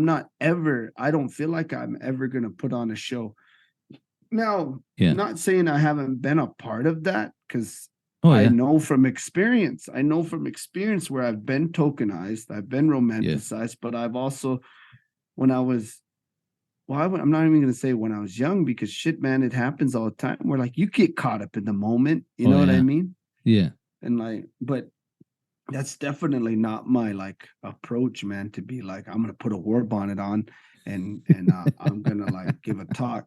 don't feel like I'm ever going to put on a show Now, Yeah. not saying I haven't been a part of that, because Oh I yeah. know from experience. I know from experience where I've been tokenized, I've been romanticized, but I've also, when I was, I'm not even going to say when I was young, because shit, man, it happens all the time. Where like you get caught up in the moment, you Oh know what I yeah. mean? Yeah. And like, but that's definitely not my like approach, man. To be like, I'm gonna put a war bonnet on, and I'm gonna like give a talk.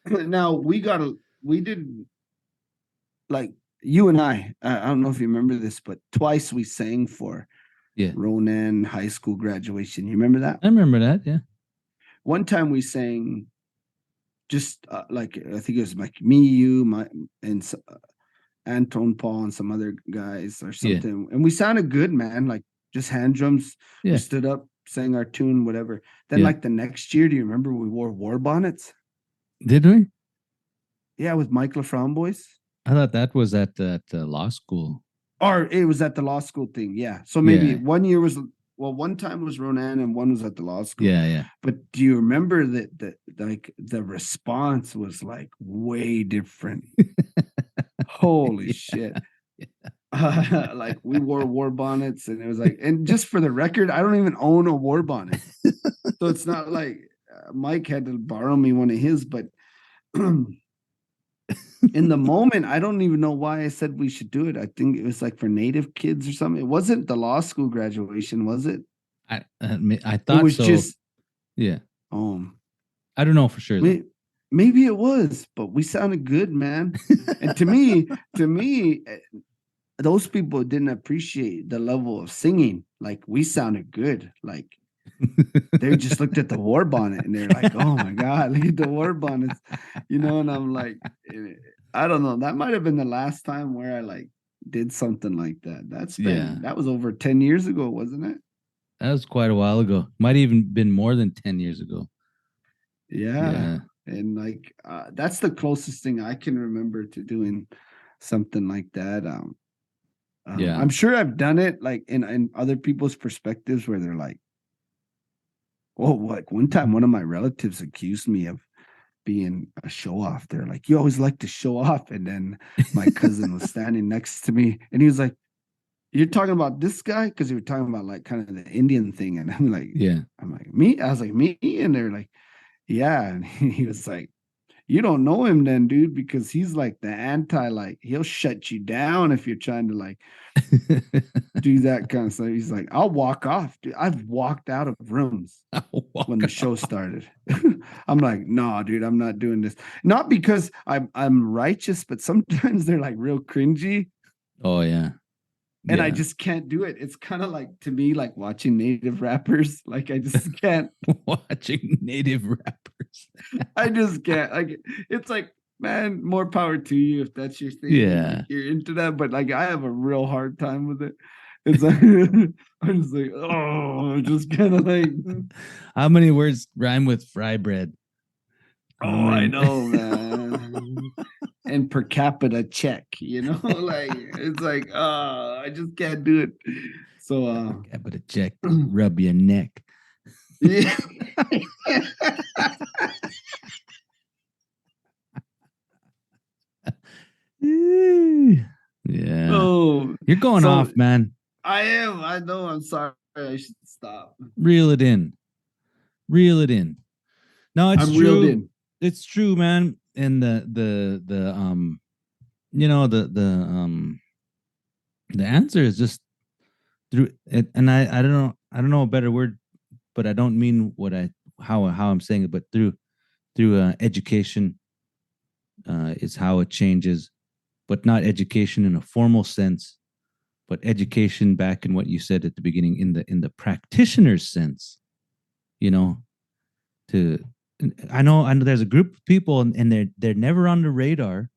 Now we did like you and I don't know if you remember this, but twice we sang for Yeah. Ronan high school graduation. You remember that? I remember that. Yeah. One time we sang just like I think it was like me, you, my and Anton Paul and some other guys or Yeah. something, and we sounded good, man. Like just hand drums. Yeah. We stood up, sang our tune, whatever. Then Yeah. like the next year, do you remember we wore war bonnets? Did we? Yeah, with Mike LaFrown boys. I thought that was at law school. Or it was at the law school thing. Yeah. So maybe Yeah. one year was, well, one time was Ronan and one was at the law school. Yeah. Yeah. But do you remember that like the response was like way different? Holy Yeah. shit. Like we wore war bonnets, and it was like, and just for the record, I don't even own a war bonnet. So it's not like Mike had to borrow me one of his, but in the moment, I don't even know why I said we should do it. I think it was like for Native kids or something. It wasn't the law school graduation, was it? I It thought was so. just Yeah. um I don't know for sure though. maybe it was, but we sounded good, man. And to me, those people didn't appreciate the level of singing. Like we sounded good. Like they just looked at the war bonnet and they're like, "Oh my god, look at the war bonnets," you know. And I'm like, I don't know. That might have been the last time where I like did something like that. Yeah. That was over 10 years ago, wasn't it? That was quite a while ago. Might even been more than 10 years ago. Yeah, Yeah. and like that's the closest thing I can remember to doing something like that. Yeah. I'm sure I've done it like in other people's perspectives where they're like, oh, like one time one of my relatives accused me of being a show off. They're like, you always like to show off. And then my cousin was standing next to me and he was like, you're talking about this guy? Because you were talking about like kind of the Indian thing. And Yeah. I'm like, me? I was like, me? And they're like, yeah. And he was like, you don't know him then, dude, because he's like the anti, like he'll shut you down if you're trying to like do that kind of stuff. He's like, I'll walk off, dude. I've walked out of rooms when the show started. I'm like, no, dude, I'm not doing this. Not because I'm righteous, but sometimes they're like real cringy. Oh yeah. And I Yeah. just can't do it. It's kind of like to me, like watching native rappers. Like I just can't. Watching native rappers. I just can't. Like it's like, man, more power to you if that's your thing. Yeah. Like, you're into that, but like I have a real hard time with it. It's like I'm just like, oh, just kind of like, How many words rhyme with fry bread? oh, I know, man. And per capita check, you know, like it's like, I just can't do it. So I better check, rub your neck. yeah. Yeah. Oh, You're going so off, man. I am. I know. I'm sorry. I should stop. Reel it in. Reel it in. No, it's I'm reeled true. in. It's true, man. And the you know the answer is just through it. And I don't know a better word, but I don't mean what I how I'm saying it, but through education is how it changes, but not education in a formal sense, but education back in what you said at the beginning in the practitioner's sense. You know, to I know there's a group of people and they're never on the radar.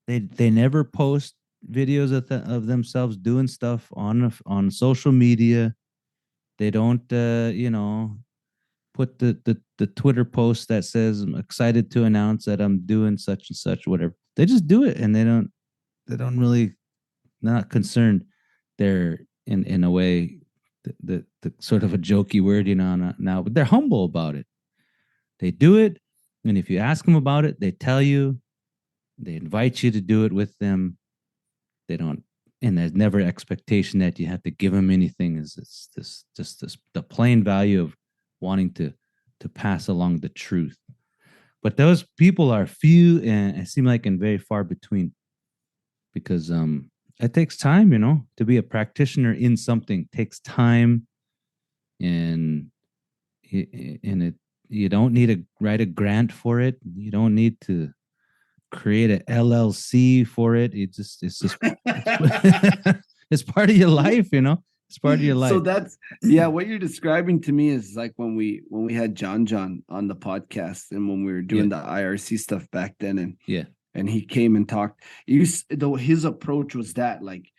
They never post videos of themselves doing stuff on social media. They don't put the Twitter post that says I'm excited to announce that I'm doing such and such, whatever. They just do it and they don't really, not concerned. They're in a way the sort of a jokey word, now, but they're humble about it. They do it And if you ask them about it, they tell you, they invite you to do it with them. They don't, and there's never expectation that you have to give them anything. It's this the plain value of wanting to pass along the truth. But those people are few and it seem like and very far between, because it takes time, to be a practitioner in something takes time, and it you don't need to write a grant for it. You don't need to create an LLC for it. It's just it's part of your life, It's part of your life. So that's what you're describing to me is like when we had John on the podcast and when we were doing the IRC stuff back then, and he came and talked. Though his approach was that like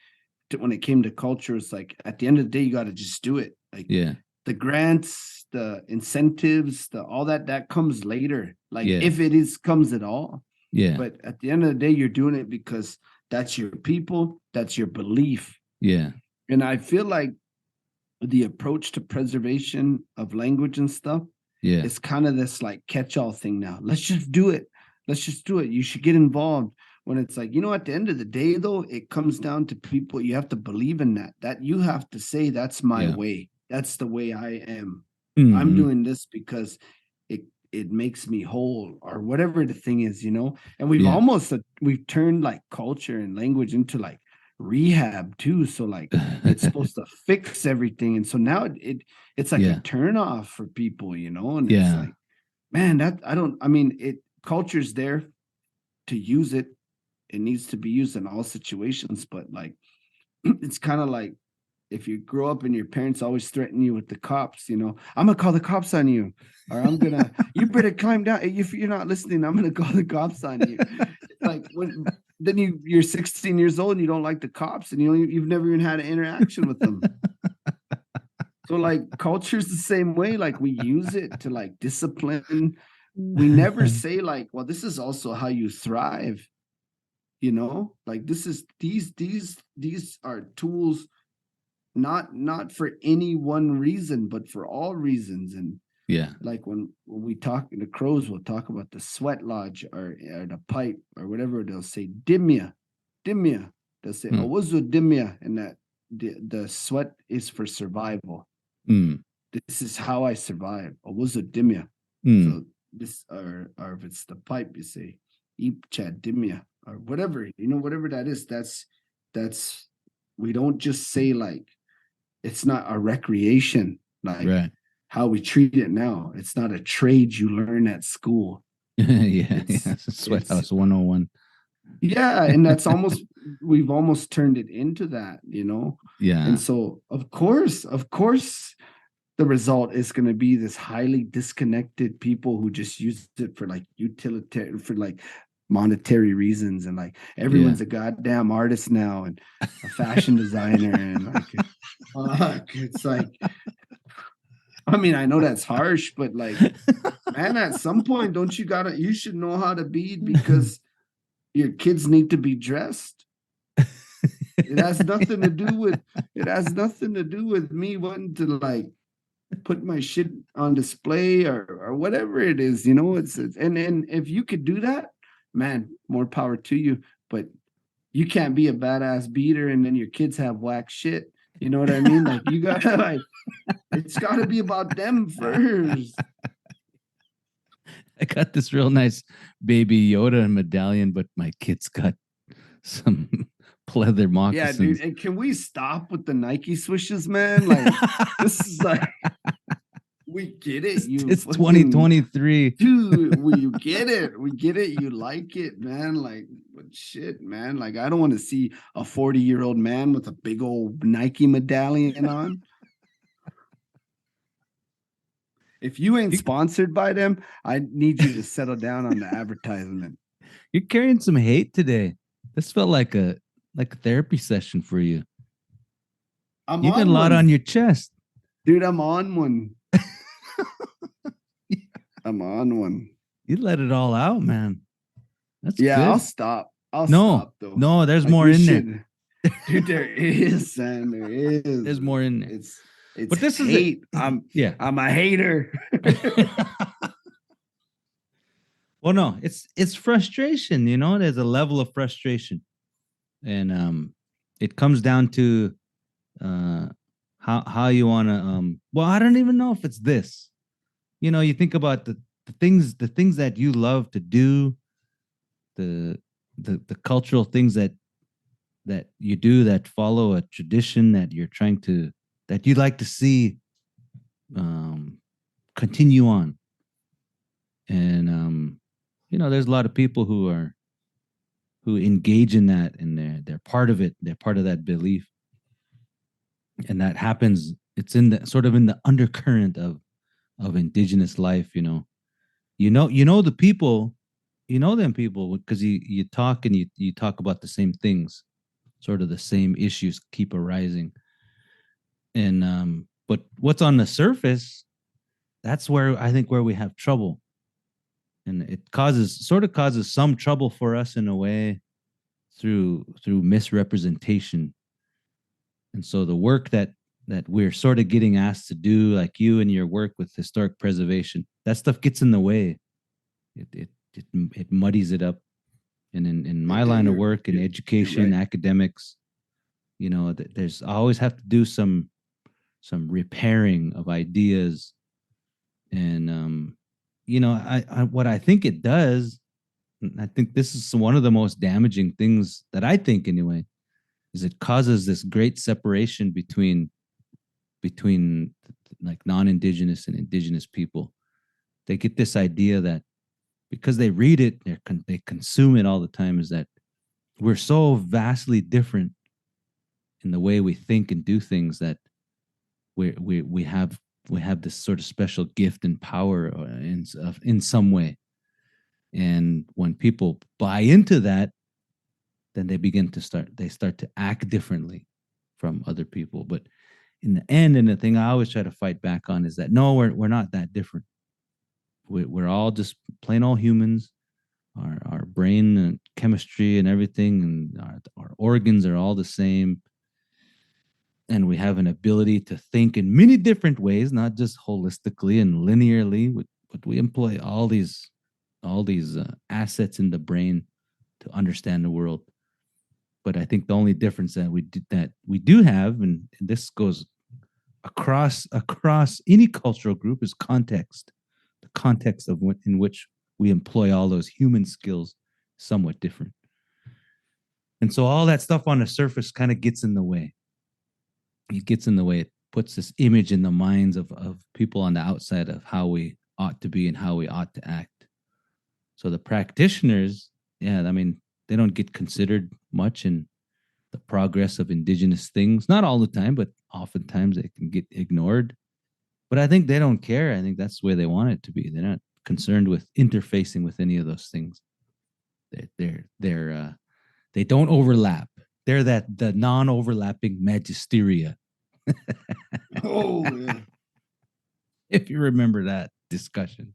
when it came to culture, it's like at the end of the day you got to just do it. Like the grants, the incentives, all that comes later. Like if it comes at all. Yeah. But at the end of the day, you're doing it because that's your people, that's your belief. Yeah. And I feel like the approach to preservation of language and stuff is kind of this like catch-all thing now. Let's just do it. Let's just do it. You should get involved. When it's like, at the end of the day, though, it comes down to people. You have to believe in that you have to say, that's my way. That's the way I am. Mm-hmm. I'm doing this because it makes me whole, or whatever the thing is, and we've turned like culture and language into like rehab too. So like it's supposed to fix everything. And so now it's like a turn off for people, and it's like, man, culture's there to use it. It needs to be used in all situations, but like, it's kind of like, if you grow up and your parents always threaten you with the cops, I'm gonna call the cops on you, or you better climb down. If you're not listening, I'm gonna call the cops on you. It's like then you're 16 years old and you don't like the cops, and you've never even had an interaction with them. So like culture's the same way. Like we use it to like discipline. We never say like, well, this is also how you thrive. Like this is these are tools. Not for any one reason, but for all reasons. And like when we talk, the crows will talk about the sweat lodge or the pipe or whatever, they'll say dimya. They'll say owazu dimya, and that the sweat is for survival. This is how I survive. Owazu dimya. So this or if it's the pipe, you say ipcha dimya or whatever, whatever that is. That's we don't just say like, it's not a recreation, like how we treat it now. It's not a trade you learn at school. Sweat House 101. Yeah, and that's we've almost turned it into that, Yeah. And so of course, the result is going to be this highly disconnected people who just use it for like utilitarian, for like monetary reasons, and like everyone's a goddamn artist now and a fashion designer, and like it's like, I mean, I know that's harsh, but like, man, at some point, you should know how to be, because your kids need to be dressed. It has nothing to do with me wanting to like put my shit on display or whatever it is, and if you could do that, man, more power to you. But you can't be a badass beater and then your kids have whack shit. You know what I mean? Like you gotta like, it's gotta be about them first. I got this real nice baby Yoda medallion, but my kids got some pleather moccasins. Yeah, dude. And can we stop with the Nike swishes, man? Like this is like, we get it. It's 2023. Dude, we get it. We get it. You like it, man. Like, but shit, man. Like, I don't want to see a 40-year-old man with a big old Nike medallion on. If you ain't sponsored by them, I need you to settle down on the advertisement. You're carrying some hate today. This felt like a therapy session for you. You got a lot on your chest. Dude, I'm on one. I'm on one. You let it all out, man. That's good. I'll stop. Stop though. No, there's more in there. Dude, there is, man. There is. There's more in there. It's but this hate. I'm a hater. Well, no, it's frustration. There's a level of frustration, and it comes down to uh, how you want to. Well, I don't even know if it's this. You think about the things that you love to do, the the cultural things that you do that follow a tradition that you'd like to see um, continue on. And there's a lot of people who engage in that, and they're part of it. They're part of that belief, and that happens. It's in the sort of in the undercurrent of indigenous life. The people, them people because you talk and you talk about the same things, sort of the same issues keep arising. And but what's on the surface, that's where I think where we have trouble, and it causes some trouble for us in a way through misrepresentation. And so the work that we're sort of getting asked to do, like you and your work with historic preservation, that stuff gets in the way. It muddies it up. And in my line of work, in education, right, academics, there's I always have to do some repairing of ideas. And I what I think it does, I think this is one of the most damaging things that I think anyway, is it causes this great separation between like non-indigenous and indigenous people. They get this idea that because they read it, they consume it all the time, is that we're so vastly different in the way we think and do things that we have this sort of special gift and power in some way. And when people buy into that, then they start to act differently from other people. But in the end, and the thing I always try to fight back on is that no, we're not that different. We're all just plain old humans. Our brain and chemistry and everything, and our organs are all the same. And we have an ability to think in many different ways, not just holistically and linearly, but we employ all these assets in the brain to understand the world. But I think the only difference that we do have, and this goes across any cultural group, is context. The context in which we employ all those human skills is somewhat different. And so all that stuff on the surface kind of gets in the way. It gets in the way. It puts this image in the minds of people on the outside of how we ought to be and how we ought to act. So the practitioners, yeah, I mean, they don't get considered much in the progress of indigenous things. Not all the time, but oftentimes they can get ignored. But I think they don't care. I think that's the way they want it to be. They're not concerned with interfacing with any of those things. They don't overlap. They're the non-overlapping magisteria. Oh, yeah. If you remember that discussion.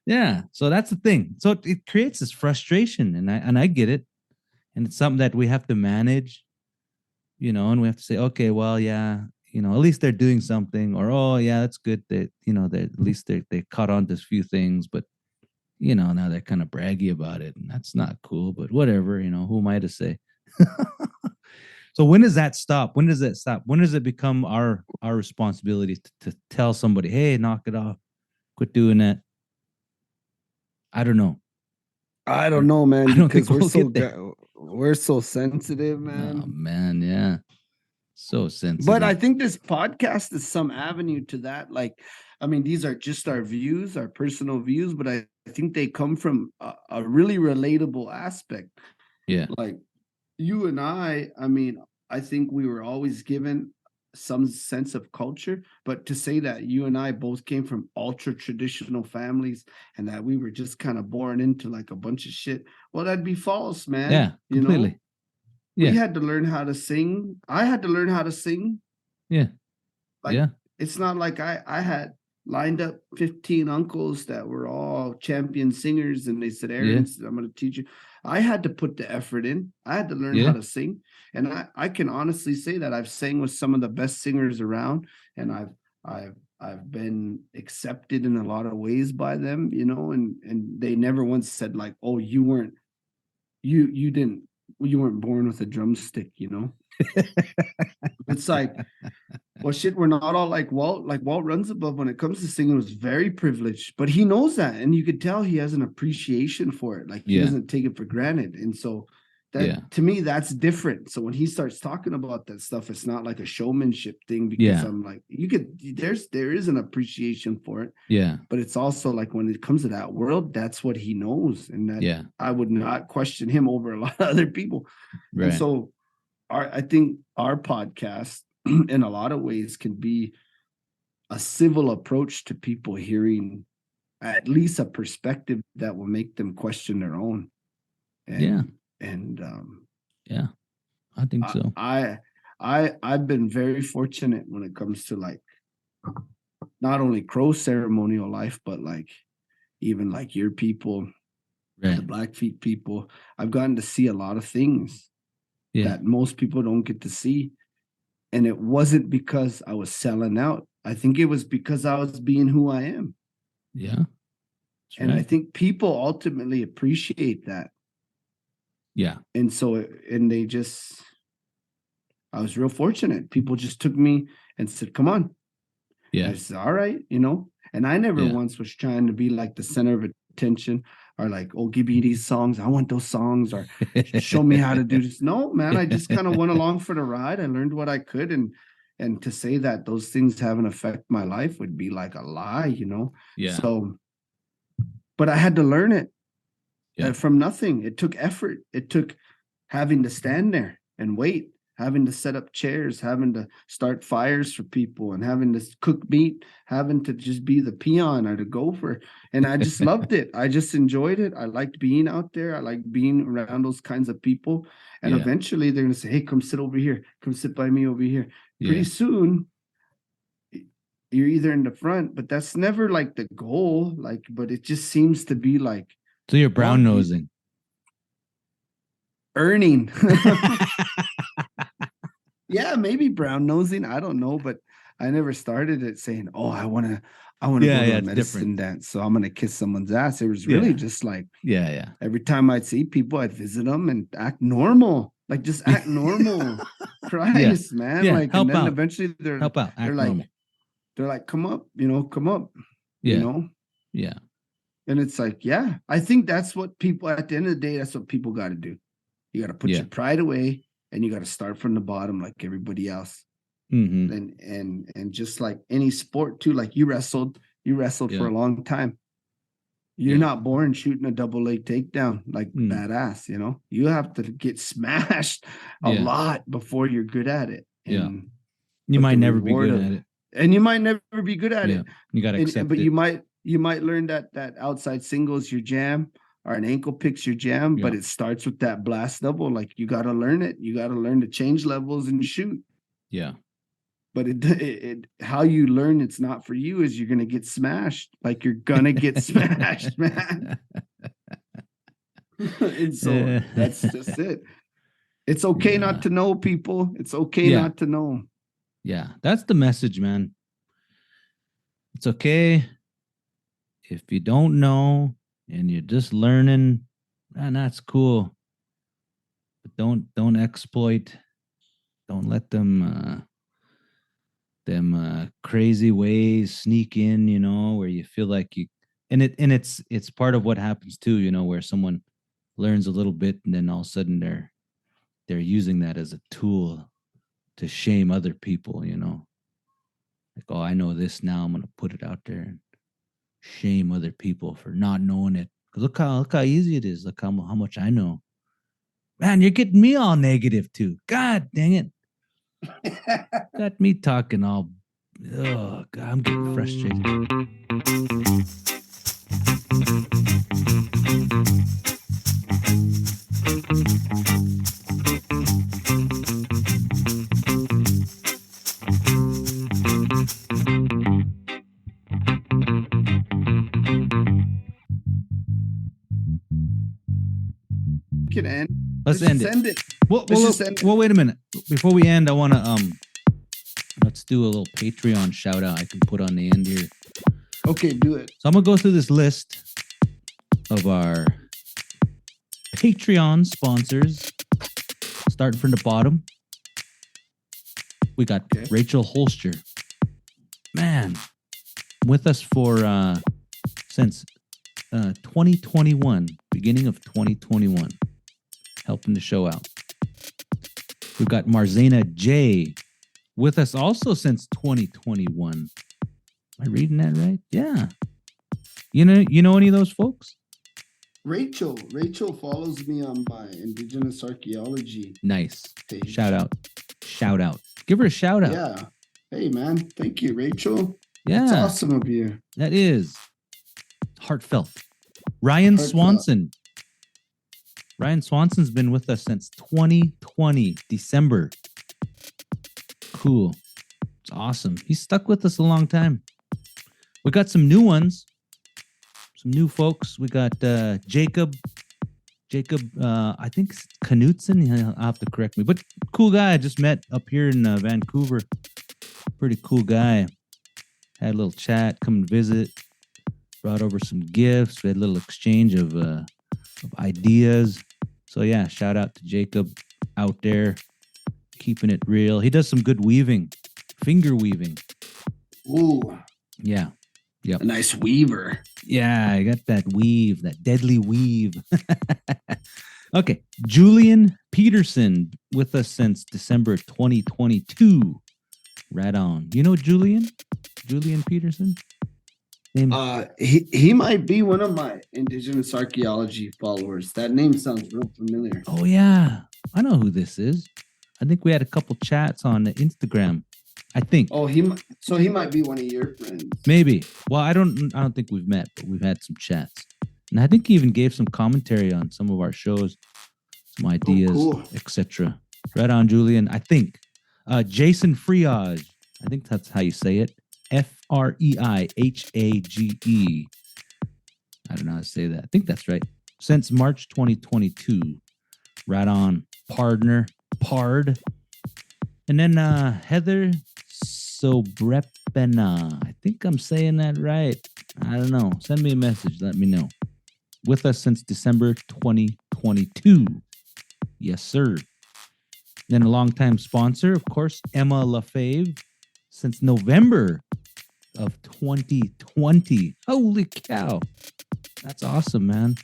Yeah, so that's the thing. So it creates this frustration, and I get it, and it's something that we have to manage, and we have to say, okay, well, yeah, at least they're doing something, or oh, yeah, that's good that they at least they caught on to a few things, but now they're kind of braggy about it, and that's not cool. But whatever, who am I to say? So when does that stop? When does that stop? When does it become our responsibility to tell somebody, hey, knock it off, quit doing that? I don't know. I don't know, man, I don't because think we're so sensitive, Oh man. man, yeah. So sensitive. But I think this podcast is some avenue to that. Like, I mean, these are just our views, our personal views, but I think they come from a really relatable aspect. Yeah. Like you and I mean, I think we were always given some sense of culture, but to say that you and I both came from ultra traditional families and that we were just kind of born into like a bunch of shit, well, that'd be false, man. Yeah, completely. We had to learn how to sing. I had to learn how to sing. Yeah. Like, it's not like I had lined up 15 uncles that were all champion singers and they said, Aaron, I'm going to teach you. I had to put the effort in. I had to learn how to sing. And I can honestly say that I've sang with some of the best singers around, and I've I've been accepted in a lot of ways by them, you know, and they never once said like, oh, you weren't born with a drumstick, you know. It's like, well, shit, we're not all like Walt. Like Walt runs above when it comes to singing, was very privileged, but he knows that, and you could tell he has an appreciation for it. Like he doesn't take it for granted, and so that to me, that's different. So when he starts talking about that stuff, it's not like a showmanship thing, because I'm like, there is an appreciation for it. Yeah. But it's also like when it comes to that world, that's what he knows, and that I would not question him over a lot of other people. Right. And so I think our podcast in a lot of ways can be a civil approach to people hearing at least a perspective that will make them question their own. And, I think so. I've been very fortunate when it comes to like not only Crow ceremonial life, but like even like your people, the Blackfeet people. I've gotten to see a lot of things that most people don't get to see. And it wasn't because I was selling out. I think it was because I was being who I am. Yeah. And I think people ultimately appreciate that. Yeah. And so, I was real fortunate. People just took me and said, come on. Yeah. I said, all right, you know. And I never once was trying to be like the center of attention, or like, oh, give me these songs. I want those songs, or show me how to do this. No, man, I just kind of went along for the ride. I learned what I could. And to say that those things haven't affected my life would be like a lie, you know? Yeah. So, but I had to learn it from nothing. It took effort. It took having to stand there and wait, having to set up chairs, having to start fires for people, and having to cook meat, having to just be the peon or the gopher. And I just loved it. I just enjoyed it. I liked being out there. I liked being around those kinds of people. And eventually they're going to say, hey, come sit over here. Come sit by me over here. Pretty soon, you're either in the front, but that's never like the goal. Like, but it just seems to be like. So you're brown nosing. Earning. Yeah, maybe brown nosing. I don't know, but I never started it saying, "Oh, I want to go to a medicine dance, so I'm gonna kiss someone's ass." It was really just like, every time I'd see people, I'd visit them and act normal, like just act normal. Christ, man, like, and then eventually they're like, they're like, come up, you know, come up, you know, and it's like, I think that's what people at the end of the day, that's what people got to do. You got to put your pride away. And you got to start from the bottom like everybody else. And just like any sport too, like you wrestled for a long time. You're not born shooting a double leg takedown like badass, you know. You have to get smashed a lot before you're good at it. And you might never be good at it. And you might never be good at it. You got to accept it. But you might learn that outside singles your jam, or an ankle pick's your jam, but it starts with that blast double. Like you got to learn it. You got to learn to change levels and shoot. Yeah. But it how you learn it's not for you is you're going to get smashed. Like you're going to get smashed, man. And so that's just it. It's okay not to know, people. It's okay not to know. Yeah. That's the message, man. It's okay if you don't know and you're just learning, and that's cool. But don't exploit. Don't let them crazy ways sneak in, you know, where you feel like you, and it's part of what happens too, you know, where someone learns a little bit and then all of a sudden they're using that as a tool to shame other people, you know. Like, oh, I know this now, I'm gonna put it out there and shame other people for not knowing it. Because look how easy it is. Look how much I know. Man, you're getting me all negative too. God dang it. Got me talking all. Oh God, I'm getting frustrated. Can end. Let's end it. Well, wait a minute. Before we end, I want to do a little Patreon shout out I can put on the end here. Okay, do it. So I'm gonna go through this list of our Patreon sponsors, starting from the bottom. We got Rachel Holster. Man, with us for since 2021, beginning of 2021, helping the show out. We've got Marzena J with us also since 2021. Am I reading that right? Yeah. You know any of those folks? Rachel follows me on my indigenous archaeology. Nice. page. Shout out. Give her a shout out. Yeah. Hey man, thank you, Rachel. Yeah. That's awesome of you. That is heartfelt. Ryan Swanson. Ryan Swanson's been with us since 2020, December. Cool. It's awesome. He's stuck with us a long time. We got some new ones. Some new folks. We got Jacob, I think Knutson. I'll have to correct me. But cool guy. I just met up here in Vancouver. Pretty cool guy. Had a little chat, come and visit. Brought over some gifts. We had a little exchange of ideas. So yeah, shout out to Jacob out there, keeping it real. He does some good weaving, finger weaving. Ooh. Yeah. Yep. A nice weaver. Yeah, I got that weave, that deadly weave. Okay. Julian Peterson with us since December 2022. Right on. You know Julian Peterson? He might be one of my indigenous archaeology followers. That name sounds real familiar. Oh yeah, I know who this is. I think we had a couple chats on Instagram. I think. Oh, he might be one of your friends. Maybe. Well, I don't think we've met, but we've had some chats, and I think he even gave some commentary on some of our shows, some ideas, etc. Right on, Julian. I think. Jason Friage. I think that's how you say it. Freighage. I don't know how to say that. I think that's right. Since March 2022. Right on. Pard. And then Heather Sobrepena. I think I'm saying that right. I don't know. Send me a message. Let me know. With us since December 2022. Yes, sir. Then a longtime sponsor, of course, Emma LaFave, since November of 2020. Holy cow. That's awesome, man.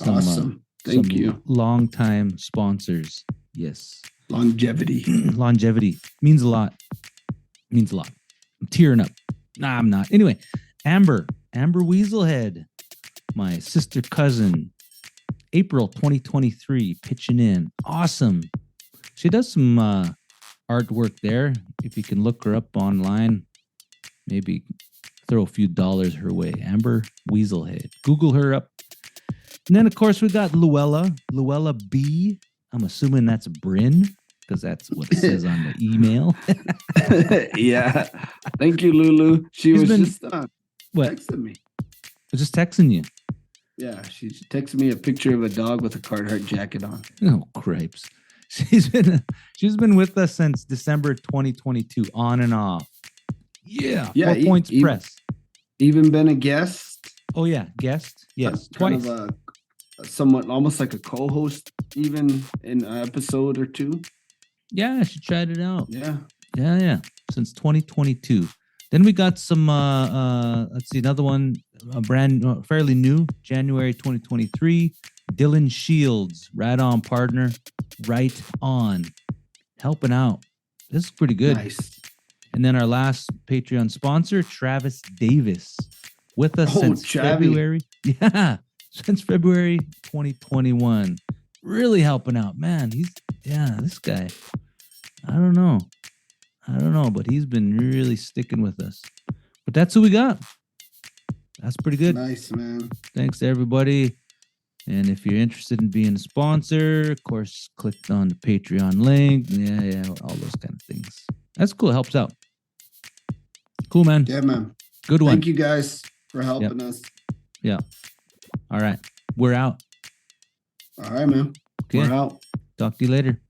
Awesome. Thank you. Longtime sponsors. Yes. Longevity. Longevity. Means a lot. I'm tearing up. Nah, I'm not. Anyway, Amber Weaselhead, my sister cousin, April 2023, pitching in. Awesome. She does some artwork there. If you can look her up online, maybe throw a few dollars her way. Amber Weaselhead. Google her up. And then, of course, we got Luella B. I'm assuming that's Bryn, because that's what it says on the email. Yeah. Thank you, Lulu. She's was just texting me. I was just texting you. Yeah, she texted me a picture of a dog with a Carhartt jacket on. Oh, cripes. She's been with us since December 2022, on and off. Yeah. 4 points press. Even been a guest. Oh yeah, guest. Yes, kind twice. Of somewhat almost like a co-host, even in an episode or two. Yeah, she tried it out. Yeah. Since 2022. Then we got some. Let's see, another one, fairly new, January 2023. Dylan Shields, right on, partner, right on, helping out. This is pretty good. Nice. And then our last Patreon sponsor, Travis Davis, with us since February. Yeah, since February 2021. Really helping out, man. This guy. I don't know, but he's been really sticking with us. But that's who we got. That's pretty good. Nice, man. Thanks to everybody. And if you're interested in being a sponsor, of course, click on the Patreon link. Yeah, all those kind of things. That's cool. It helps out. Cool, man. Yeah, man. Good one. Thank you guys for helping us. Yeah. All right. We're out. All right, man. Okay. We're out. Talk to you later.